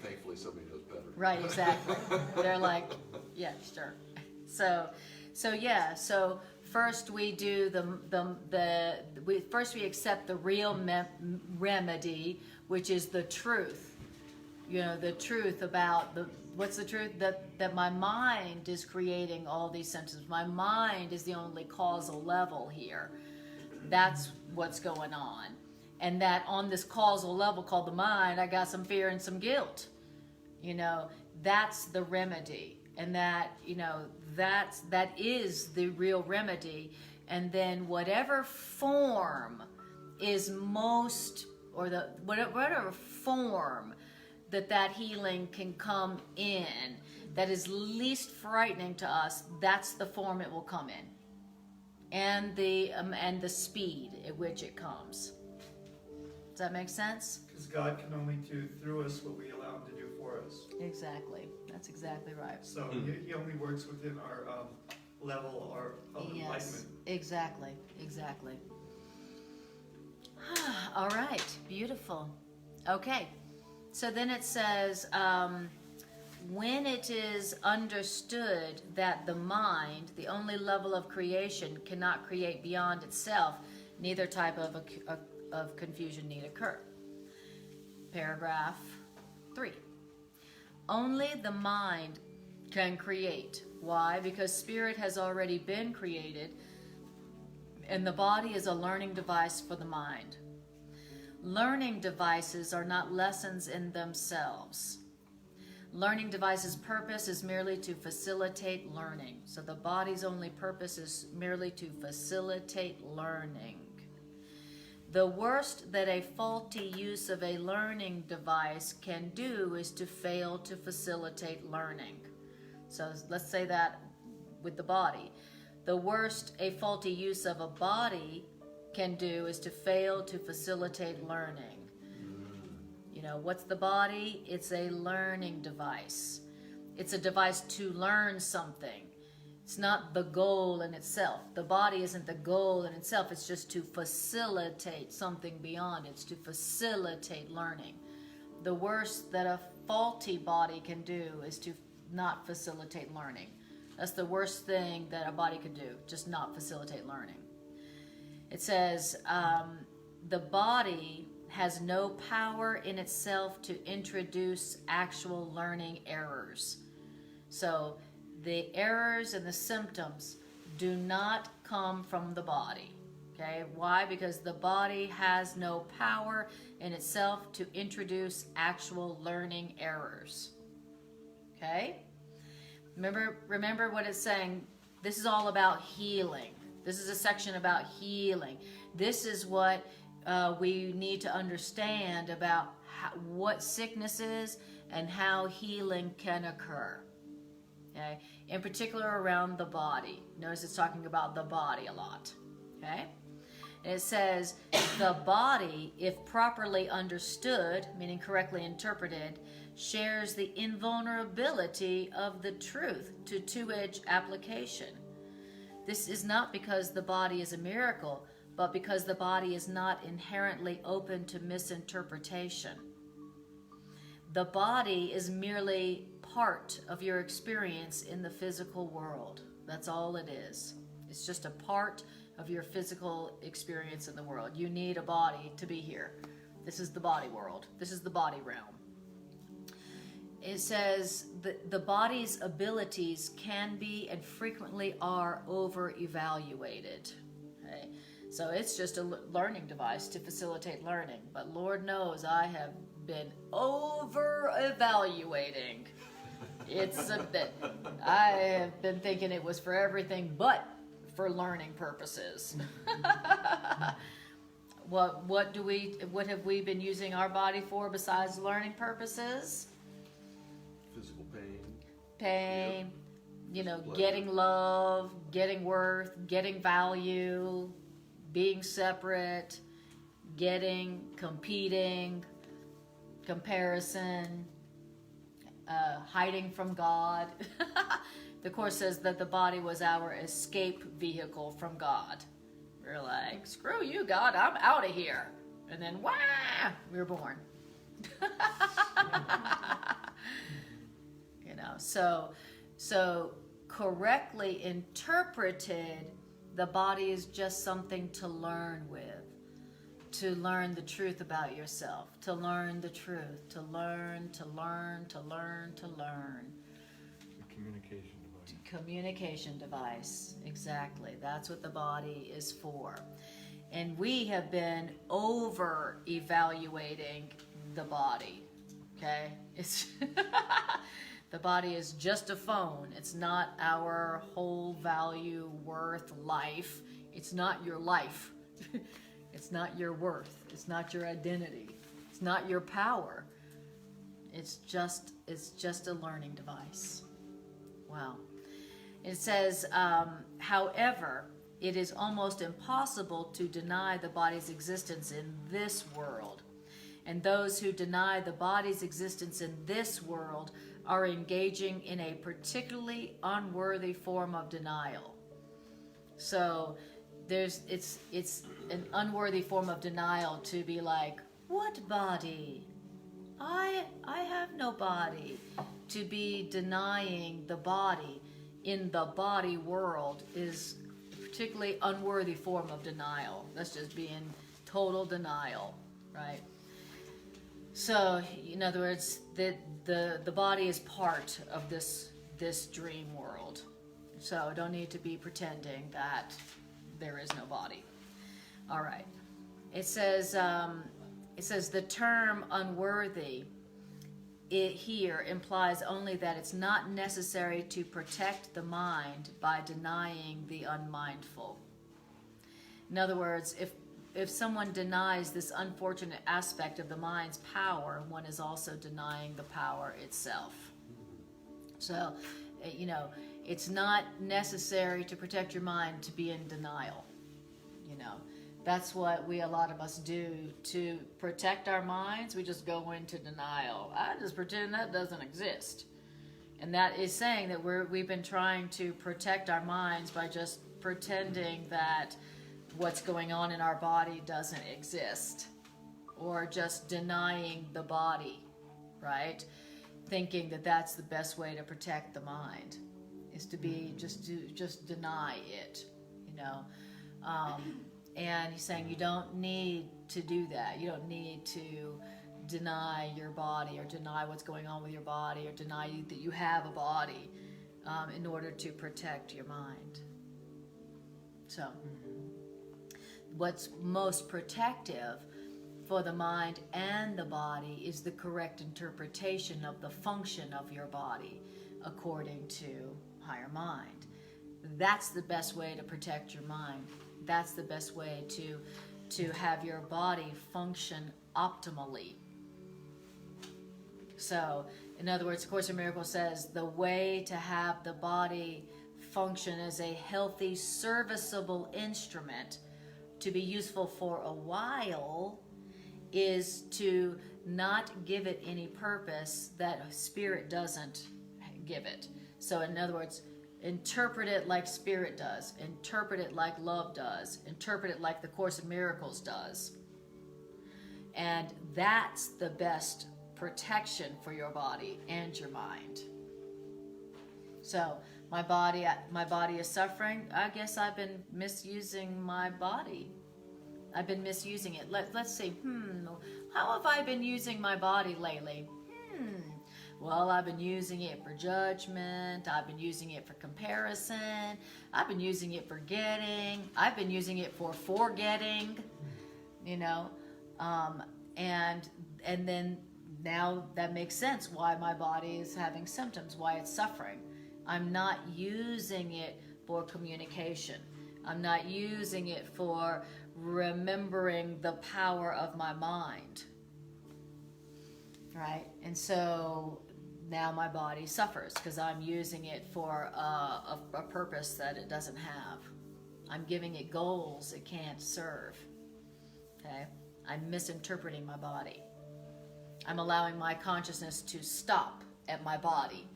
thankfully somebody knows better. Right, exactly. They're like, yeah, sure. So first we do first we accept the real remedy, which is the truth. You know, the truth about what's the truth? That my mind is creating all these symptoms. My mind is the only causal level here. That's what's going on. And that on this causal level called the mind, I got some fear and some guilt. You know, that's the remedy. And that, that is the real remedy. And then whatever form is most, or whatever form that healing can come in, that is least frightening to us, that's the form it will come in. And the speed at which it comes. Does that make sense? Because God can only do through us what we allow Him to do for us. Exactly. That's exactly right. So He only works within our level of Yes, enlightenment. exactly. All right, beautiful. Okay, so then it says, when it is understood that the mind, the only level of creation, cannot create beyond itself, neither type of confusion need occur. Paragraph 3. Only the mind can create. Why? Because spirit has already been created, and the body is a learning device for the mind. Learning devices are not lessons in themselves. Learning devices' purpose is merely to facilitate learning. So the body's only purpose is merely to facilitate learning. The worst that a faulty use of a learning device can do is to fail to facilitate learning. So let's say that with the body. The worst a faulty use of a body can do is to fail to facilitate learning. You know, what's the body? It's a learning device. It's a device to learn something. It's not the goal in itself. The body isn't the goal in itself. It's just to facilitate something beyond. It's to facilitate learning. The worst that a faulty body can do is to not facilitate learning. That's the worst thing that a body could do, just not facilitate learning. It says, the body has no power in itself to introduce actual learning errors. So the errors and the symptoms do not come from the body. Okay, why? Because the body has no power in itself to introduce actual learning errors. Okay? Remember what it's saying. This is all about healing. This is a section about healing. This is what we need to understand about what sickness is and how healing can occur. Okay? In particular around the body. Notice it's talking about the body a lot. Okay? And it says, the body, if properly understood, meaning correctly interpreted, shares the invulnerability of the truth to two-edged application. This is not because the body is a miracle, but because the body is not inherently open to misinterpretation. The body is merely part of your experience in the physical world. That's all it is. It's just a part of your physical experience in the world. You need a body to be here. This is the body world. This is the body realm. It says the body's abilities can be and frequently are over-evaluated. Okay? So it's just a learning device to facilitate learning. But Lord knows I have been over-evaluating. It's a bit. I have been thinking it was for everything but for learning purposes. What have we been using our body for besides learning purposes? Physical pain. Pain, Pleasure. getting love, getting worth, getting value, being separate, competing, comparison, hiding from God. The Course says that the body was our escape vehicle from God. We're like, screw you, God, I'm out of here. And then, wah, we were born. So correctly interpreted, the body is just something to learn with, to learn the truth about yourself, to learn the truth, to learn. The communication device. Communication device, exactly. That's what the body is for. And we have been over-evaluating the body, okay? It's the body is just a phone. It's not our whole value, worth, life. It's not your life. It's not your worth. It's not your identity. It's not your power. It's just a learning device. Wow. It says, however, it is almost impossible to deny the body's existence in this world. And those who deny the body's existence in this world are engaging in a particularly unworthy form of denial. So it's an unworthy form of denial to be like, what body? I have no body. To be denying the body in the body world is a particularly unworthy form of denial. That's just being total denial, right? So, in other words, the body is part of this dream world. So don't need to be pretending that there is no body. All right. It says the term unworthy here implies only that it's not necessary to protect the mind by denying the unmindful. In other words, if someone denies this unfortunate aspect of the mind's power, one is also denying the power itself. So, it's not necessary to protect your mind to be in denial. That's what a lot of us do to protect our minds. We just go into denial. I just pretend that doesn't exist. And that is saying that we've been trying to protect our minds by just pretending that what's going on in our body doesn't exist, or just denying the body, right? Thinking that that's the best way to protect the mind, is to just deny it, and he's saying you don't need to do that. You don't need to deny your body or deny what's going on with your body or deny that you have a body in order to protect your mind. So what's most protective for the mind and the body is the correct interpretation of the function of your body according to higher mind. That's the best way to protect your mind. That's the best way to have your body function optimally. So, in other words, the Course in Miracles says the way to have the body function as a healthy, serviceable instrument to be useful for a while is to not give it any purpose that spirit doesn't give it. So, in other words, interpret it like spirit does, interpret it like love does, interpret it like the Course in Miracles does. And that's the best protection for your body and your mind. So my body is suffering. I guess I've been misusing my body. I've been misusing it. Let's see. How have I been using my body lately? Well, I've been using it for judgment. I've been using it for comparison. I've been using it for getting. I've been using it for forgetting. You know, and then now that makes sense why my body is having symptoms, why it's suffering. I'm not using it for communication. I'm not using it for remembering the power of my mind. Right? And so now my body suffers because I'm using it for a purpose that it doesn't have. I'm giving it goals it can't serve. Okay? I'm misinterpreting my body. I'm allowing my consciousness to stop at my body.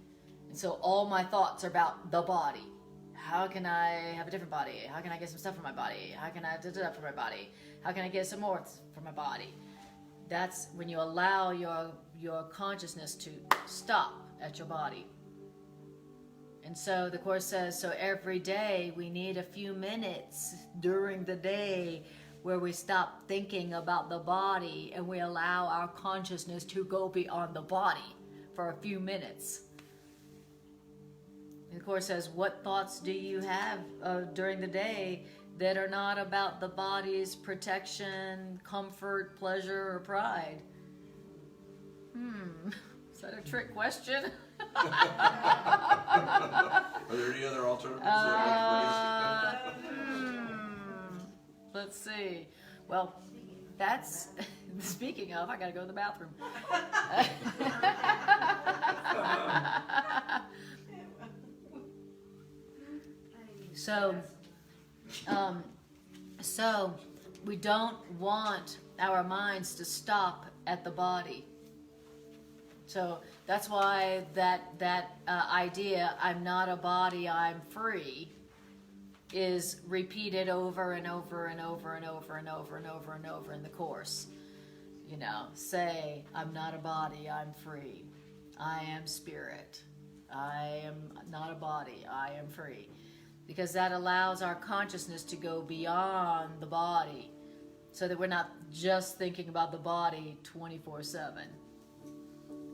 And so all my thoughts are about the body. How can I have a different body? How can I get some stuff from my body? How can I da-da-da from my body? How can I get some more from my body? That's when you allow your consciousness to stop at your body. And so the Course says, so every day we need a few minutes during the day where we stop thinking about the body and we allow our consciousness to go beyond the body for a few minutes. And the Course says, what thoughts do you have during the day that are not about the body's protection, comfort, pleasure, or pride? Is that a trick question? Are there any other alternatives? Let's see. Well, that's, speaking of, I gotta go to the bathroom. So we don't want our minds to stop at the body. So that's why that idea, I'm not a body, I'm free, is repeated over and over and over and over and over and over and over in the Course. You know, say, I'm not a body, I'm free. I am spirit. I am not a body, I am free. Because that allows our consciousness to go beyond the body so that we're not just thinking about the body 24/7.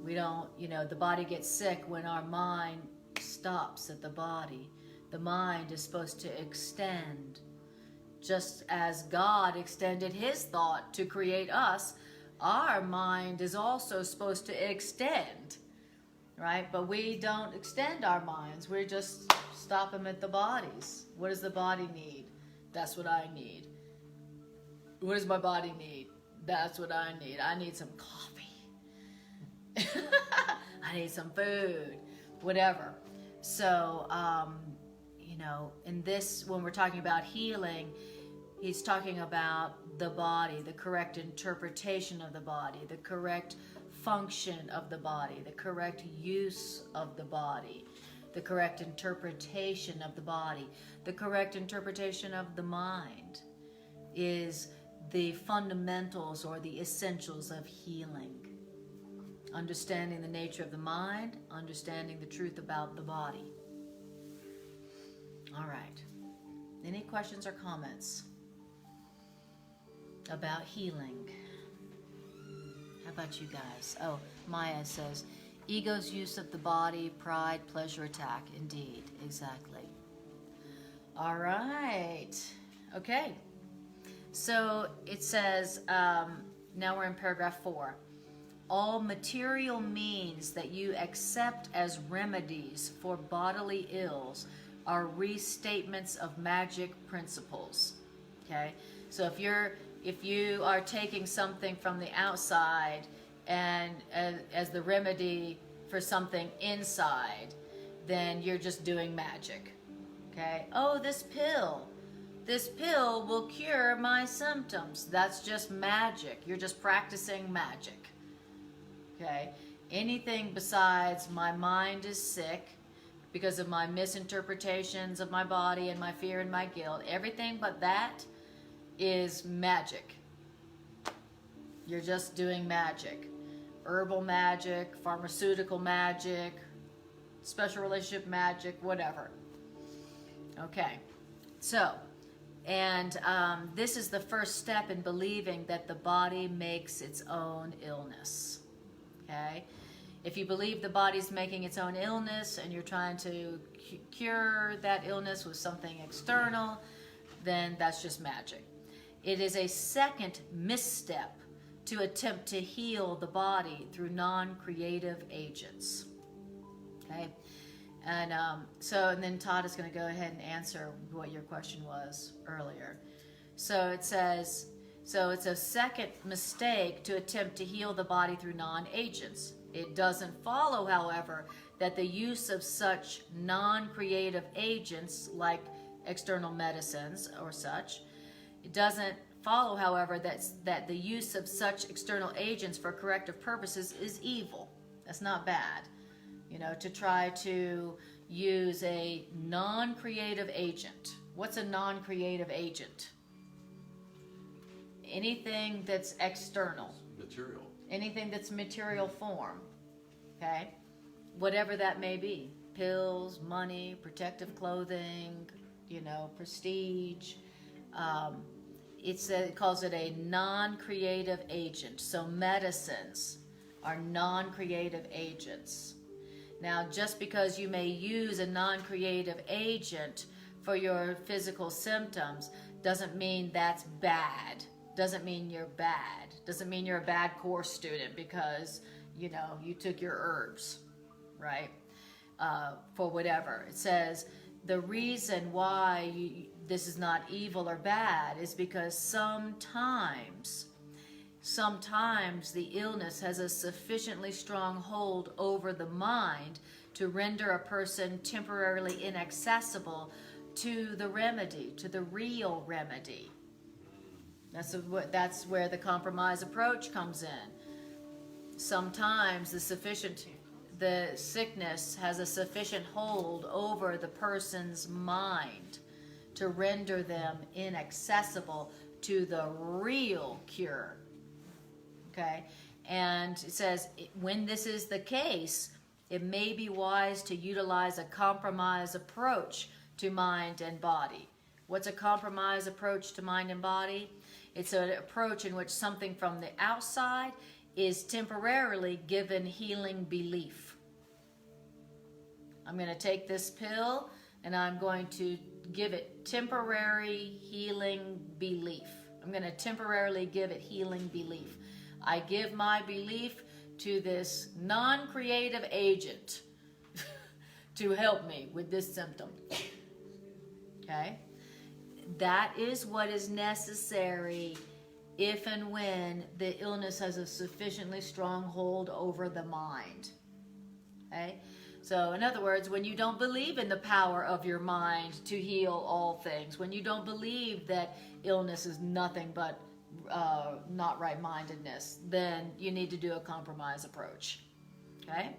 We don't, the body gets sick when our mind stops at the body. The mind is supposed to extend. Just as God extended his thought to create us, our mind is also supposed to extend, right? But we don't extend our minds. We just stop them at the bodies. What does the body need? That's what I need. What does my body need? That's what I need. I need some coffee. I need some food. Whatever. So, in this, when we're talking about healing, he's talking about the body, the correct interpretation of the body, the correct function of the body, the correct use of the body, the correct interpretation of the body, the correct interpretation of the mind is the fundamentals or the essentials of healing. Understanding the nature of the mind, understanding the truth about the body. All right. Any questions or comments about healing? How about you guys? Oh, Maya says, ego's use of the body, pride, pleasure, attack. Indeed, exactly. All right. Okay. So it says, now we're in paragraph 4. All material means that you accept as remedies for bodily ills are restatements of magic principles. Okay? So if you are taking something from the outside and as the remedy for something inside, then you're just doing magic. Okay? Oh, this pill will cure my symptoms. That's just magic. You're just practicing magic. Okay? Anything besides my mind is sick because of my misinterpretations of my body and my fear and my guilt, everything but that is magic. You're just doing magic. Herbal magic, pharmaceutical magic, special relationship magic, whatever. Okay, so, and this is the first step in believing that the body makes its own illness. Okay? If you believe the body's making its own illness and you're trying to cure that illness with something external, then that's just magic. It is a second misstep to attempt to heal the body through non-creative agents. Okay? And and then Todd is going to go ahead and answer what your question was earlier. So it says, so it's a second mistake to attempt to heal the body through non-agents. It doesn't follow, however, that the use of such non-creative agents like external medicines or such, it doesn't follow, however, that the use of such external agents for corrective purposes is evil. That's not bad. You know, to try to use a non-creative agent. What's a non-creative agent? Anything that's external. Material. Anything that's material form. Okay? Whatever that may be. Pills, money, protective clothing, you know, prestige. It calls it a non-creative agent. So medicines are non-creative agents. Now, just because you may use a non-creative agent for your physical symptoms doesn't mean that's bad. Doesn't mean you're bad. Doesn't mean you're a bad course student because, you know, you took your herbs, right? For whatever. It says the reason why this is not evil or bad is because sometimes the illness has a sufficiently strong hold over the mind to render a person temporarily inaccessible to the remedy, to the real remedy. That's where the compromise approach comes in. Sometimes the sickness has a sufficient hold over the person's mind to render them inaccessible to the real cure. Okay? And it says, when this is the case, it may be wise to utilize a compromise approach to mind and body. What's a compromise approach to mind and body? It's an approach in which something from the outside is temporarily given healing belief. I'm going to take this pill and I'm going to give it temporary healing belief. I'm going to temporarily give it healing belief. I give my belief to this non-creative agent to help me with this symptom. Okay? That is what is necessary if and when the illness has a sufficiently strong hold over the mind. Okay? So, in other words, when you don't believe in the power of your mind to heal all things, when you don't believe that illness is nothing but not right-mindedness, then you need to do a compromise approach. Okay?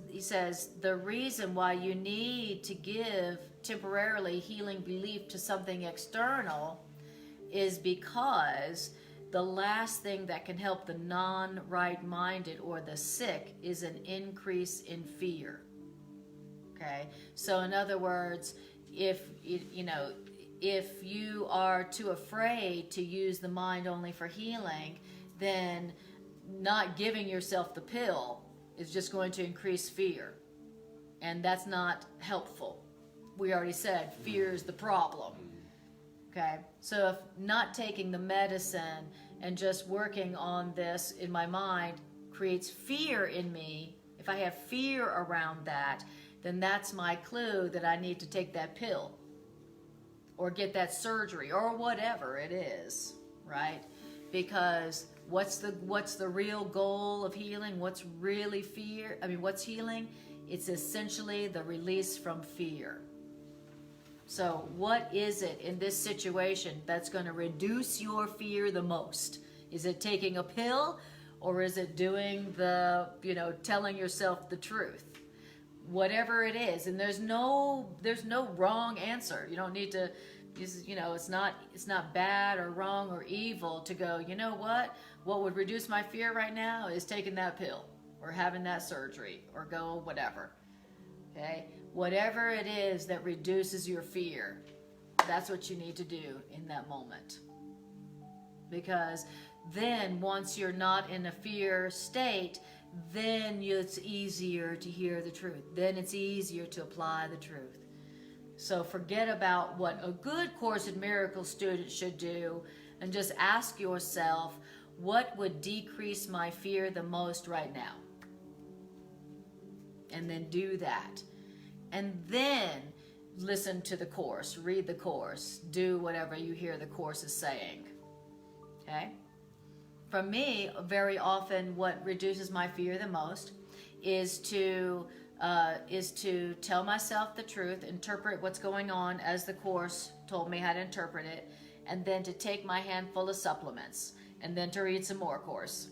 He says, the reason why you need to give temporarily healing belief to something external is because the last thing that can help the non-right-minded or the sick is an increase in fear. Okay? So in other words, if you are too afraid to use the mind only for healing, then not giving yourself the pill is just going to increase fear. And that's not helpful. We already said fear is the problem. Okay? So if not taking the medicine and just working on this in my mind creates fear in me, if I have fear around that, then that's my clue that I need to take that pill or get that surgery or whatever it is, right? Because What's the real goal of healing? What's really fear? I mean, what's healing? It's essentially the release from fear. So what is it in this situation that's going to reduce your fear the most? Is it taking a pill, or is it doing the, telling yourself the truth? Whatever it is, and there's no wrong answer. You don't need to, it's not bad or wrong or evil to go, you know what would reduce my fear right now is taking that pill or having that surgery or go whatever. Okay? Whatever it is that reduces your fear, that's what you need to do in that moment. Because then once you're not in a fear state, then it's easier to hear the truth. Then it's easier to apply the truth. So forget about what a good Course in Miracles student should do and just ask yourself, what would decrease my fear the most right now? And then do that. And then listen to the Course, read the Course, do whatever you hear the Course is saying. Okay? For me, very often what reduces my fear the most is to tell myself the truth, interpret what's going on as the Course told me how to interpret it, and then to take my handful of supplements, and then to read some more Course.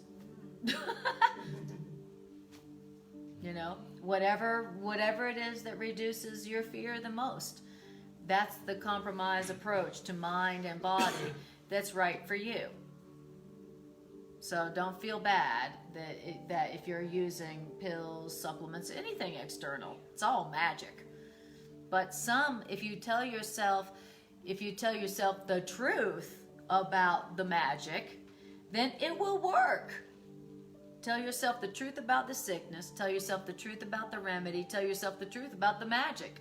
Whatever it is that reduces your fear the most. That's the compromise approach to mind and body that's right for you. So don't feel bad that if you're using pills, supplements, anything external, it's all magic. But if you tell yourself the truth about the magic, then it will work. Tell yourself the truth about the sickness, tell yourself the truth about the remedy, tell yourself the truth about the magic.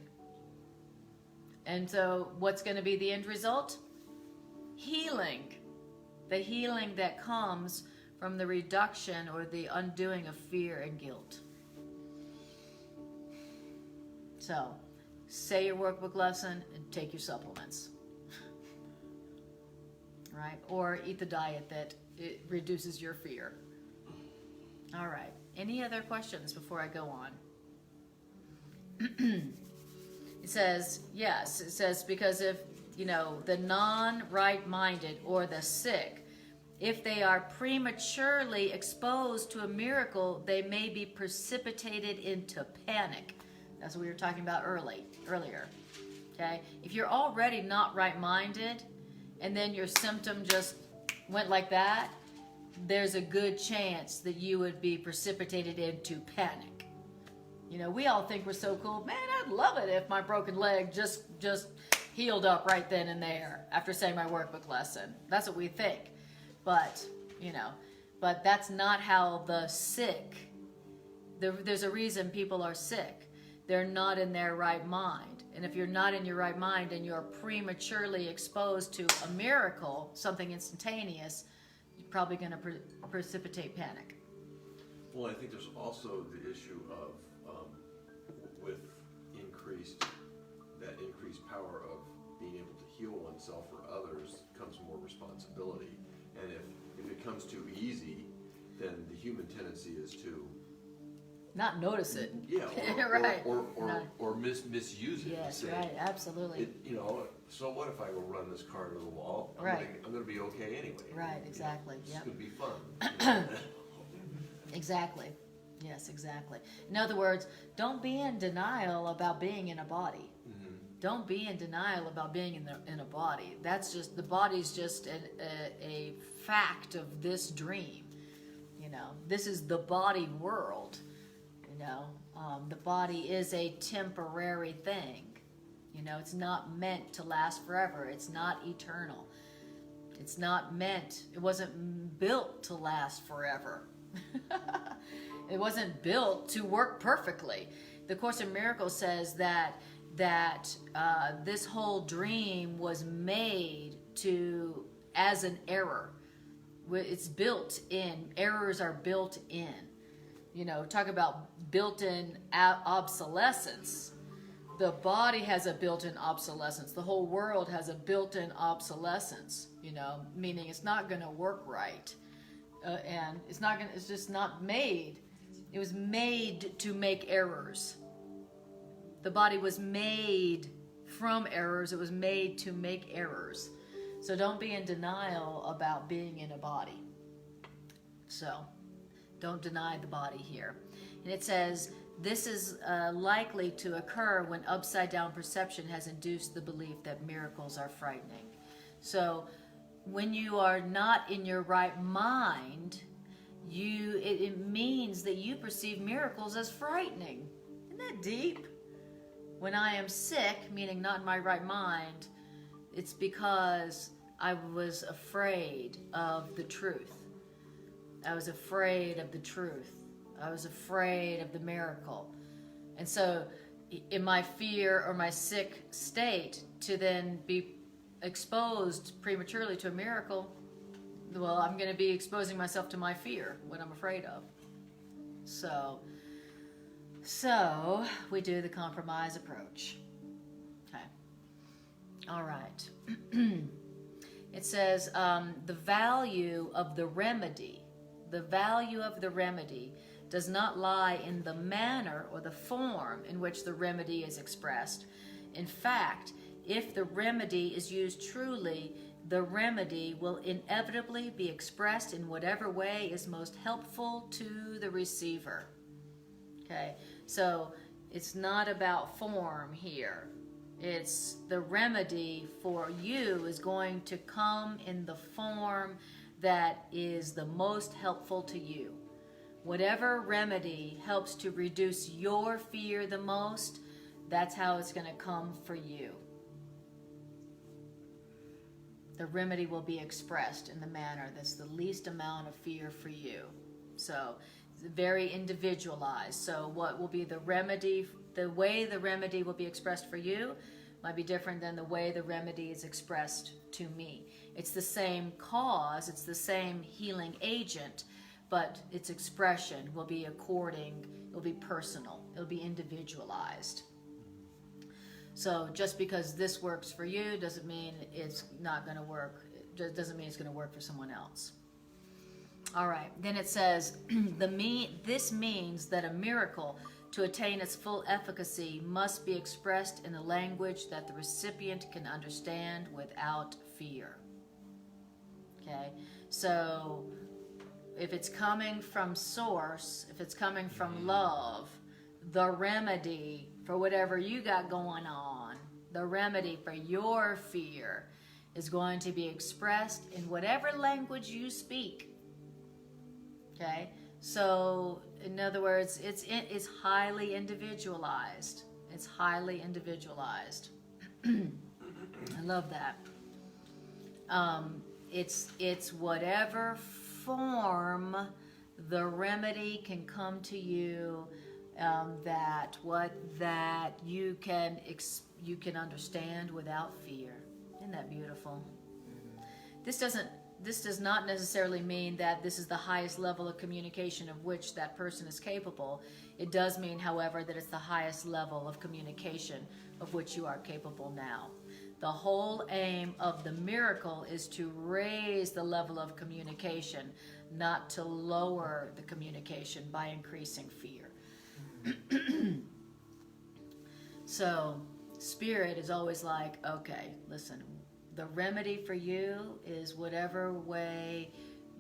And so what's going to be the end result? Healing. The healing that comes from the reduction or the undoing of fear and guilt. So, say your workbook lesson and take your supplements. Right? Or eat the diet that it reduces your fear. All right. Any other questions before I go on? It says, because if, the non-right-minded or the sick, if they are prematurely exposed to a miracle, they may be precipitated into panic. That's what we were talking about earlier. Okay? If you're already not right-minded, and then your symptom just went like that, there's a good chance that you would be precipitated into panic. We all think we're so cool. Man, I'd love it if my broken leg just healed up right then and there after saying my workbook lesson. That's what we think. But that's not how the sick, there's a reason people are sick. They're not in their right mind. And if you're not in your right mind and you're prematurely exposed to a miracle, something instantaneous, you're probably going to precipitate panic. Well, I think there's also the issue of, with that increased power of being able to heal oneself or others comes more responsibility. And if it comes too easy, then the human tendency is to not notice it. Yeah, right. Or misuse it. Yes, say, right, absolutely. So what if I go run this car into the wall? I'm going to be okay anyway. Right, exactly. It's Yeah. going to be fun. Exactly. Yes, exactly. In other words, don't be in denial about being in a body. Mm-hmm. Don't be in denial about being in a body. That's just, the body's just a fact of this dream. This is the body world. The body is a temporary thing. It's not meant to last forever. It's not eternal. It's not meant, it wasn't built to last forever. It wasn't built to work perfectly. The Course in Miracles says that this whole dream was made as an error. It's built in. Errors are built in. Talk about built-in obsolescence. The body has a built-in obsolescence. The whole world has a built-in obsolescence, meaning it's not going to work right. and it's not gonna. It's just not made. It was made to make errors. The body was made from errors. It was made to make errors. So don't be in denial about being in a body. So don't deny the body here. And it says, this is likely to occur when upside down perception has induced the belief that miracles are frightening. So when you are not in your right mind, it means that you perceive miracles as frightening. Isn't that deep? When I am sick, meaning not in my right mind, it's because I was afraid of the truth. I was afraid of the truth. I was afraid of the miracle. And so in my fear or my sick state, to then be exposed prematurely to a miracle, well, I'm going to be exposing myself to my fear, what I'm afraid of. So we do the compromise approach. Okay. All right. It says the value of the remedy does not lie in the manner or the form in which the remedy is expressed. In fact, if the remedy is used truly, the remedy will inevitably be expressed in whatever way is most helpful to the receiver. Okay, so it's not about form here. It's the remedy for you is going to come in the form that is the most helpful to you. Whatever remedy helps to reduce your fear the most, that's how it's going to come for you. The remedy will be expressed in the manner that's the least amount of fear for you. So it's very individualized. So what will be the remedy, the way the remedy will be expressed for you might be different than the way the remedy is expressed to me. It's the same cause, it's the same healing agent, but its expression will be it'll be personal, it'll be individualized. So just because this works for you doesn't mean it's not going to work. It doesn't mean it's going to work for someone else. All right. Then it says, this means that a miracle, to attain its full efficacy, must be expressed in a language that the recipient can understand without fear. Okay. So if it's coming from source, if it's coming from love, the remedy for whatever you got going on, the remedy for your fear is going to be expressed in whatever language you speak. Okay? So, in other words, it's highly individualized. It's highly individualized. I love that. It's whatever form the remedy can come to you, that you can understand without fear. Isn't that beautiful? This does not necessarily mean that this is the highest level of communication of which that person is capable. It does mean, however, that it's the highest level of communication of which you are capable now. The whole aim of the miracle is to raise the level of communication, not to lower the communication by increasing fear. So, Spirit is always like, okay, listen, the remedy for you is whatever way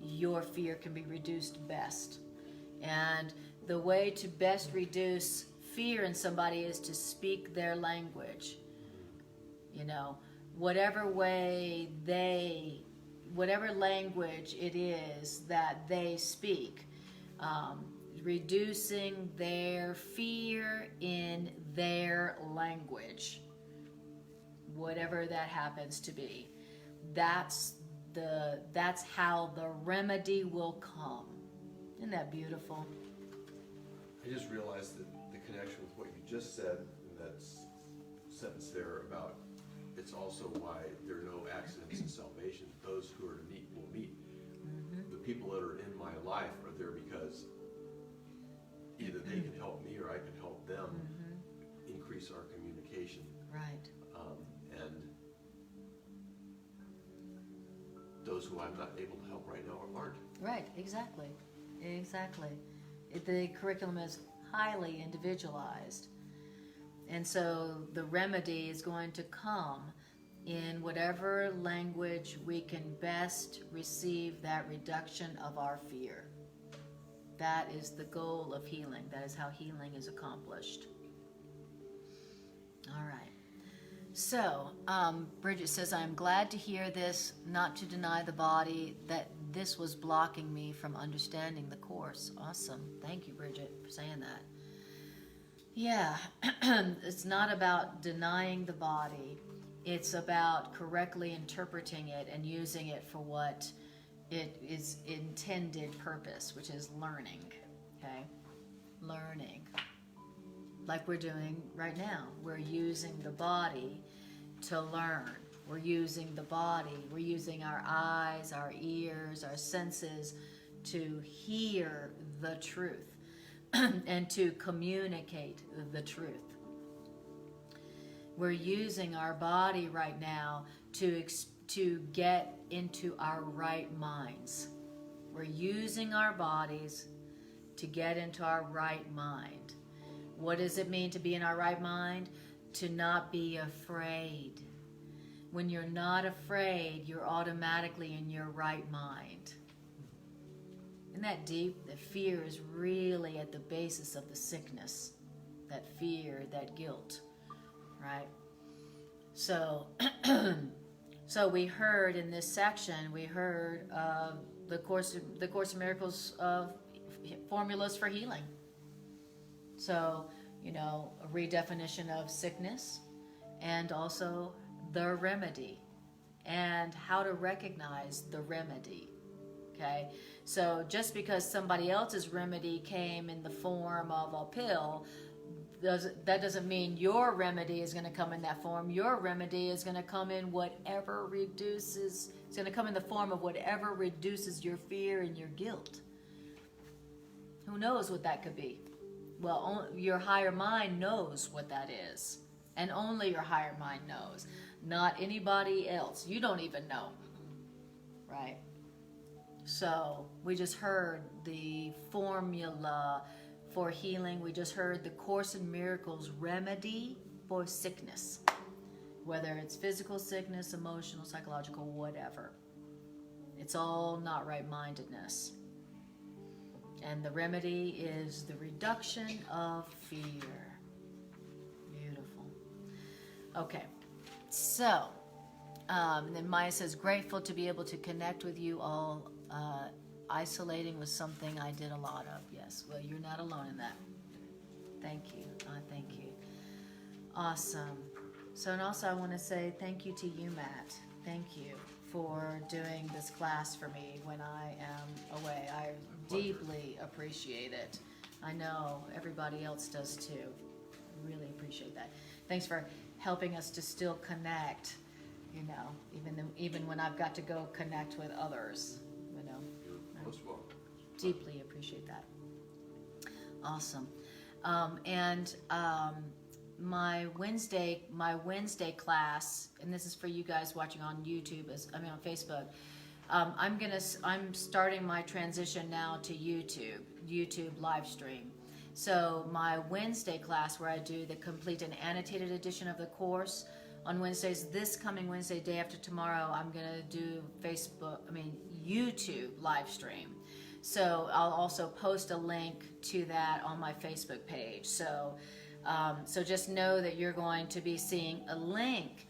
your fear can be reduced best. And the way to best reduce fear in somebody is to speak their language. You know, whatever language it is that they speak, reducing their fear in their language, whatever that happens to be. That's how the remedy will come. Isn't that beautiful? I just realized that the connection with what you just said in that sentence there about it's also why there are no accidents in salvation. Those who are to meet will meet. Mm-hmm. The people that are in my life are there because either they can help me or I can help them increase our communication. Right. And those those who I'm not able to help right now aren't. Right, exactly. The curriculum is highly individualized. And so the remedy is going to come in whatever language we can best receive that reduction of our fear. That is the goal of healing. That is how healing is accomplished. All right. So, Bridget says, I'm glad to hear this, not to deny the body, that this was blocking me from understanding the Course. Awesome. Thank you, Bridget, for saying that. Yeah, it's not about denying the body. It's about correctly interpreting it and using it for what it is intended purpose, which is learning, okay? Learning. Like we're doing right now. We're using the body to learn. We're using the body. We're using our eyes, our ears, our senses to hear the truth and to communicate the truth. We're using our body right now to get into our right minds. We're using our bodies to get into our right mind. What does it mean to be in our right mind? To not be afraid. When you're not afraid, you're automatically in your right mind. Isn't that deep? That fear is really at the basis of the sickness. That fear, that guilt, right? So, so we heard in this section, we heard the Course in Miracles formulas for healing. So, a redefinition of sickness and also the remedy and how to recognize the remedy. Okay? So just because somebody else's remedy came in the form of a pill, that doesn't mean your remedy is going to come in that form. Your remedy is going to come in it's going to come in the form of whatever reduces your fear and your guilt. Who knows what that could be? Well, your higher mind knows what that is. And only your higher mind knows. Not anybody else. You don't even know. Right? So, we just heard the formula for healing. We just heard the Course in Miracles remedy for sickness. Whether it's physical sickness, emotional, psychological, whatever. It's all not right-mindedness. And the remedy is the reduction of fear. Beautiful. Okay, so, and then Maya says, grateful to be able to connect with you all. Isolating was something I did a lot of. Yes, well, you're not alone in that. Thank you. Thank you. Awesome. So, and also I want to say thank you to you, Matt. Thank you for doing this class for me when I am away. I deeply appreciate it. I know everybody else does too. Really appreciate that. Thanks for helping us to still connect, even when I've got to go connect with others, You're most welcome. Deeply appreciate that. Awesome. My Wednesday class, and this is for you guys watching on YouTube, on Facebook. I'm starting my transition now to YouTube live stream. So my Wednesday class, where I do the complete and annotated edition of the course on Wednesdays, this coming Wednesday, day after tomorrow, I'm gonna do YouTube live stream. So I'll also post a link to that on my Facebook page. So just know that you're going to be seeing a link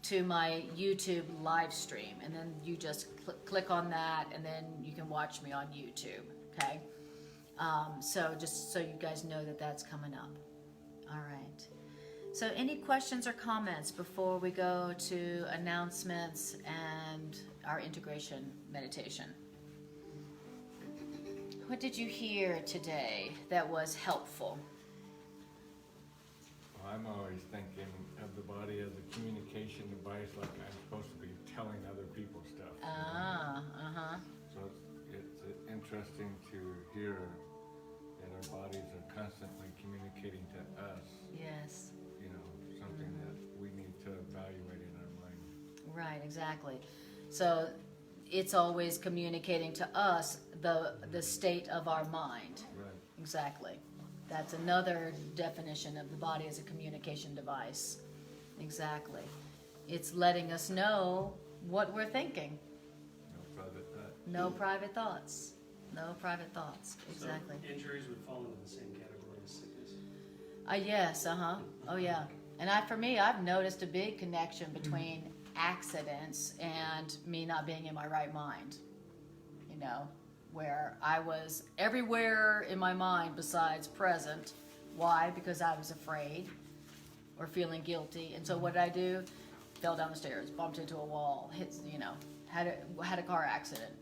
to my YouTube live stream, and then you just click on that, and then you can watch me on YouTube. Okay. So just so you guys know that that's coming up. All right. So any questions or comments before we go to announcements and our integration meditation? What did you hear today that was helpful? Well, I'm always thinking of the body as a communication device, like I'm supposed to be telling other people stuff. So it's interesting to hear that our bodies are constantly communicating to us. Yes. Something that we need to evaluate in our mind. Right, exactly. So it's always communicating to us the state of our mind. Right. Exactly. That's another definition of the body as a communication device. Exactly. It's letting us know what we're thinking. No private thought. No private thoughts. No private thoughts. Exactly. So injuries would fall into the same category as sickness. Yes, oh yeah. And for me, I've noticed a big connection between accidents and me not being in my right mind. You know, where I was everywhere in my mind besides present. Why? Because I was afraid or feeling guilty. And so what did I do? Fell down the stairs, bumped into a wall, had a car accident,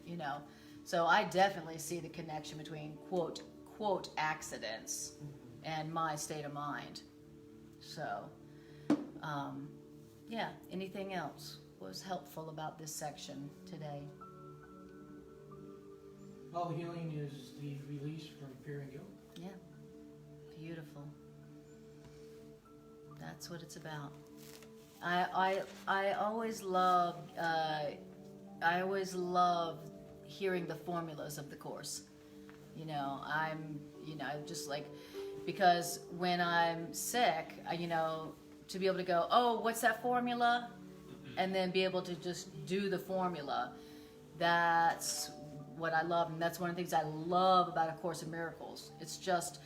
So I definitely see the connection between quote accidents and my state of mind. So, yeah, anything else was helpful about this section today? All healing is the release from fear and guilt. Yeah, beautiful. That's what it's about. I always loved hearing the formulas of the course. I'm just like, because when I'm sick, to be able to go, oh, what's that formula? And then be able to just do the formula. That's what I love, and that's one of the things I love about A Course in Miracles. It's just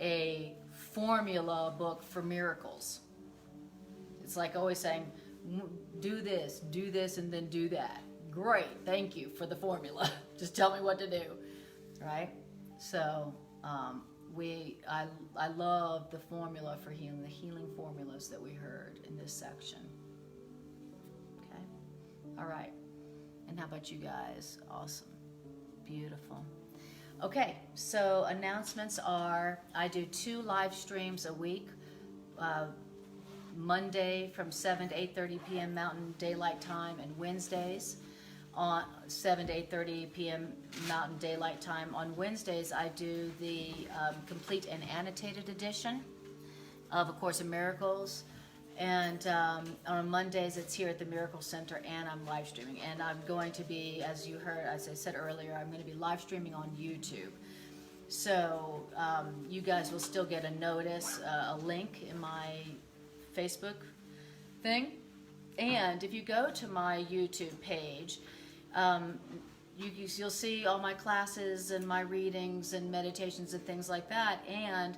a formula book for miracles. It's like always saying, do this, and then do that. Great, thank you for the formula. Just tell me what to do, right? So I love the formula for healing, the healing formulas that we heard in this section. Okay, all right. And how about you guys? Awesome, beautiful. Okay, so announcements are, I do 2 live streams a week. Monday from 7 to 8:30 p.m. Mountain Daylight Time, and Wednesdays on 7 to 8:30 p.m. Mountain Daylight Time. On Wednesdays, I do the complete and annotated edition of A Course in Miracles. And on Mondays, it's here at the Miracle Center, and I'm live streaming. And I'm going to be, as you heard, as I said earlier, I'm going to be live streaming on YouTube. So you guys will still get a notice, a link in my Facebook thing. And if you go to my YouTube page, you'll see all my classes and my readings and meditations and things like that. And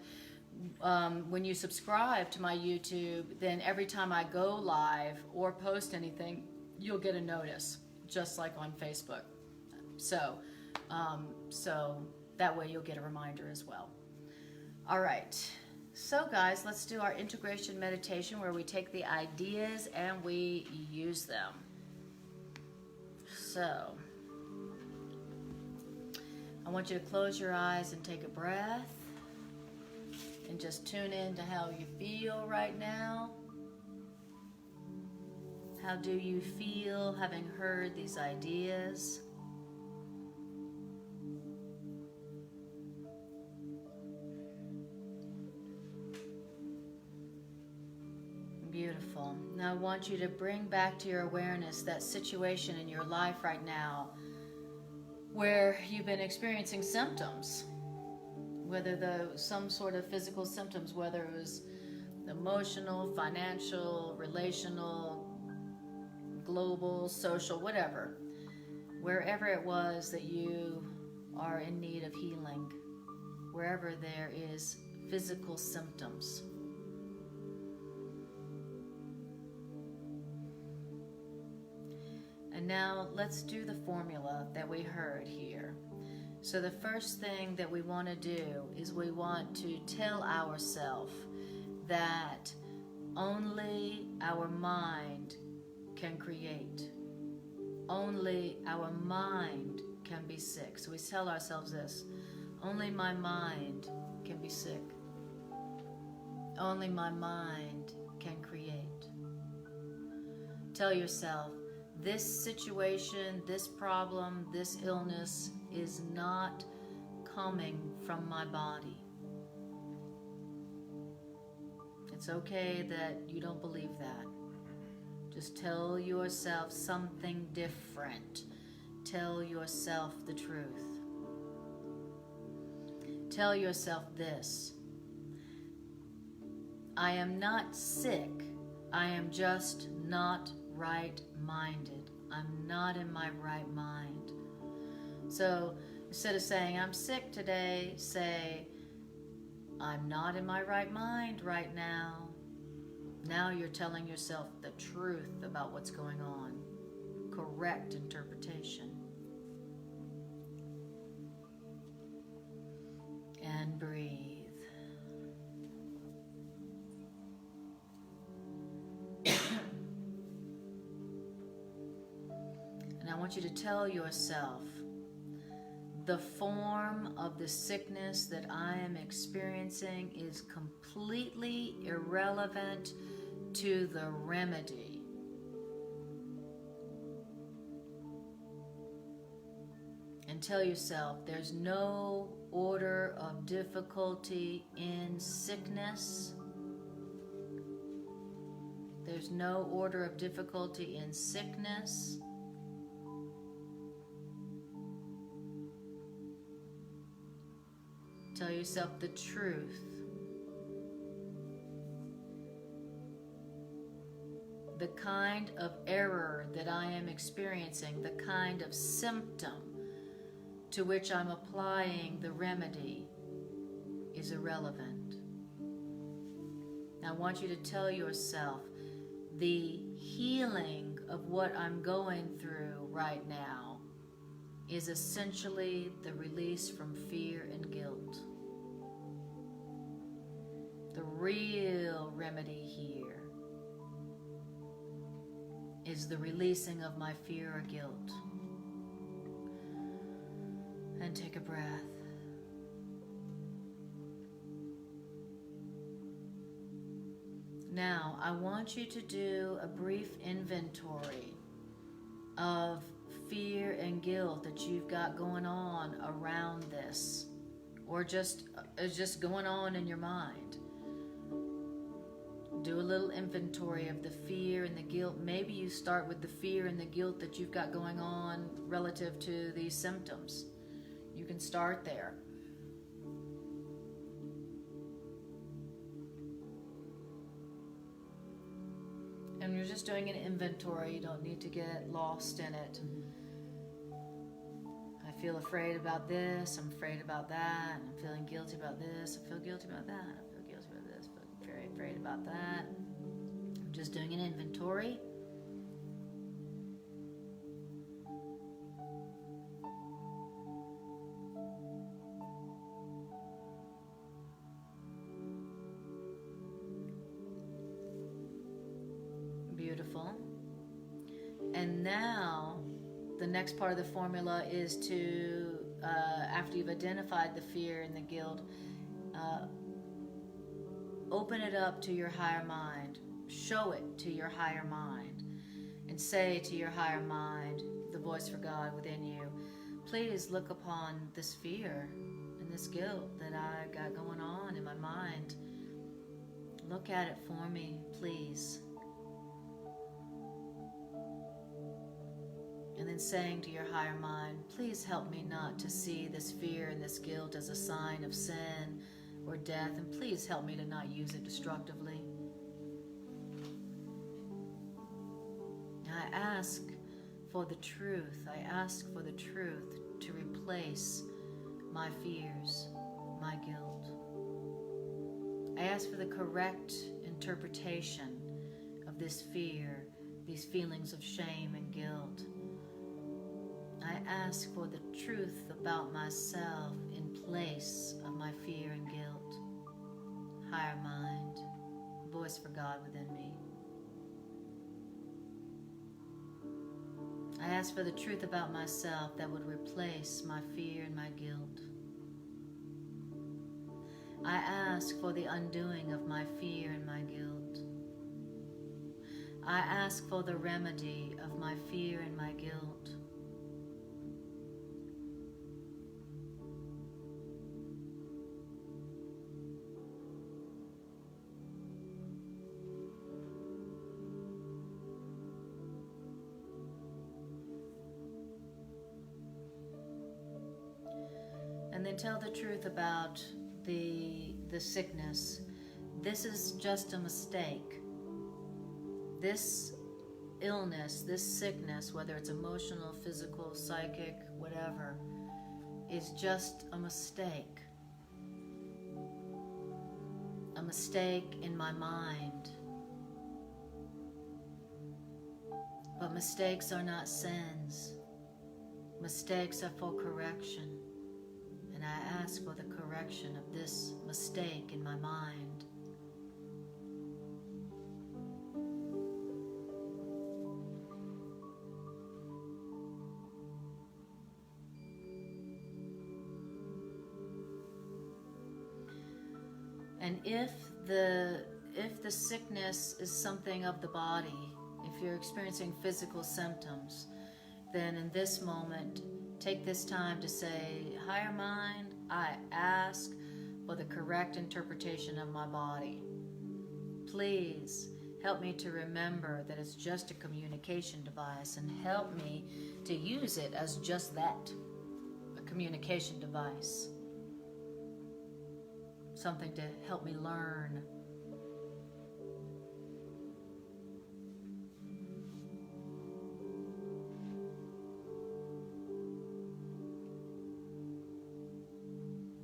when you subscribe to my YouTube, then every time I go live or post anything, you'll get a notice, just like on Facebook. So that way you'll get a reminder as well. All right. So guys, let's do our integration meditation where we take the ideas and we use them. So, I want you to close your eyes and take a breath and just tune in to how you feel right now. How do you feel having heard these ideas? Beautiful. Now I want you to bring back to your awareness that situation in your life right now where you've been experiencing symptoms, whether some sort of physical symptoms, whether it was emotional, financial, relational, global, social, whatever, wherever it was that you are in need of healing, wherever there is physical symptoms. And now let's do the formula that we heard here. So the first thing that we want to do is we want to tell ourselves that only our mind can create. Only our mind can be sick. So we tell ourselves this: only my mind can be sick. Only my mind can create. Tell yourself, this situation, this problem, this illness is not coming from my body. It's okay that you don't believe that. Just tell yourself something different. tell yourself the truth. Tell yourself this: I am not sick. I am just not right-minded. I'm not in my right mind. So instead of saying, I'm sick today, say, I'm not in my right mind right now. Now you're telling yourself the truth about what's going on. Correct interpretation. And breathe. And I want you to tell yourself, the form of the sickness that I am experiencing is completely irrelevant to the remedy. And tell yourself, there's no order of difficulty in sickness. There's no order of difficulty in sickness. Tell yourself the truth. The kind of error that I am experiencing, the kind of symptom to which I'm applying the remedy is irrelevant. Now I want you to tell yourself, the healing of what I'm going through right now is essentially the release from fear and guilt. The real remedy here is the releasing of my fear or guilt. And take a breath. Now, I want you to do a brief inventory of fear and guilt that you've got going on around this, or just going on in your mind. Do a little inventory of the fear and the guilt. Maybe you start with the fear and the guilt that you've got going on relative to these symptoms. You can start there. And you're just doing an inventory. You don't need to get lost in it. I feel afraid about this. I'm afraid about that. I'm feeling guilty about this. I feel guilty about that. I feel guilty about this, but I'm very afraid about that. I'm just doing an inventory. Beautiful. And now the next part of the formula is to, after you've identified the fear and the guilt, open it up to your higher mind. Show it to your higher mind. And say to your higher mind, the voice for God within you, please look upon this fear and this guilt that I got going on in my mind. Look at it for me, please. And then saying to your higher mind, please help me not to see this fear and this guilt as a sign of sin or death, and please help me to not use it destructively. I ask for the truth. I ask for the truth to replace my fears, my guilt. I ask for the correct interpretation of this fear, these feelings of shame and guilt. I ask for the truth about myself in place of my fear and guilt. Higher mind, voice for God within me. I ask for the truth about myself that would replace my fear and my guilt. I ask for the undoing of my fear and my guilt. I ask for the remedy of my fear and my guilt. then tell the truth about the sickness. This is just a mistake. This illness, this sickness, whether it's emotional, physical, psychic, whatever, is just a mistake. A mistake in my mind. But mistakes are not sins. Mistakes are for correction. And I ask for the correction of this mistake in my mind. And if the sickness is something of the body, if you're experiencing physical symptoms, then in this moment, take this time to say, higher mind, I ask for the correct interpretation of my body. Please help me to remember that it's just a communication device, and help me to use it as just that, a communication device. Something to help me learn.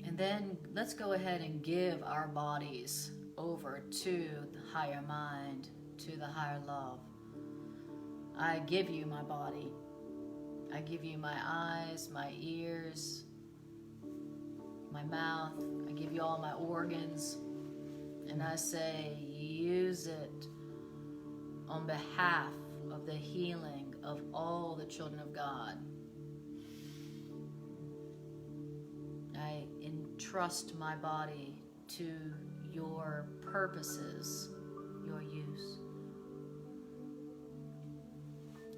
And then let's go ahead and give our bodies over to the higher mind, to the higher love. I give you my body. I give you my eyes, my ears, my mouth. I give you all my organs, and I say, use it on behalf of the healing of all the children of God. I entrust my body to your purposes, your use.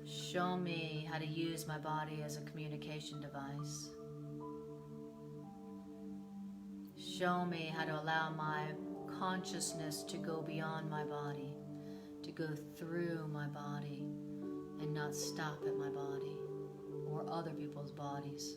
Show me how to use my body as a communication device. Show me how to allow my consciousness to go beyond my body, to go through my body and not stop at my body or other people's bodies.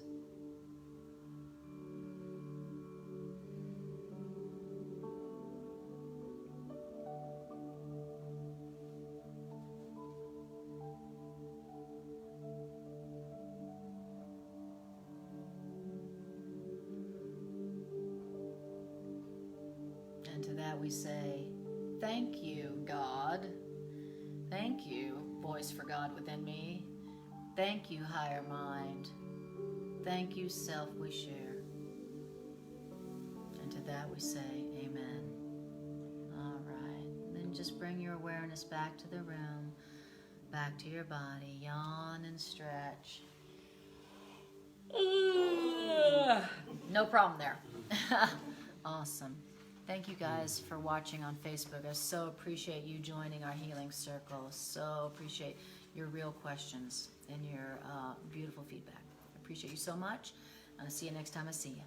And to that we say, thank you, God. Thank you, voice for God within me. Thank you, higher mind. Thank you, self we share. And to that we say, amen. All right. Then just bring your awareness back to the room, back to your body. Yawn and stretch. No problem there. Awesome. Thank you guys for watching on Facebook. I so appreciate you joining our healing circle. So appreciate your real questions and your beautiful feedback. I appreciate you so much. And I'll see you next time I see you.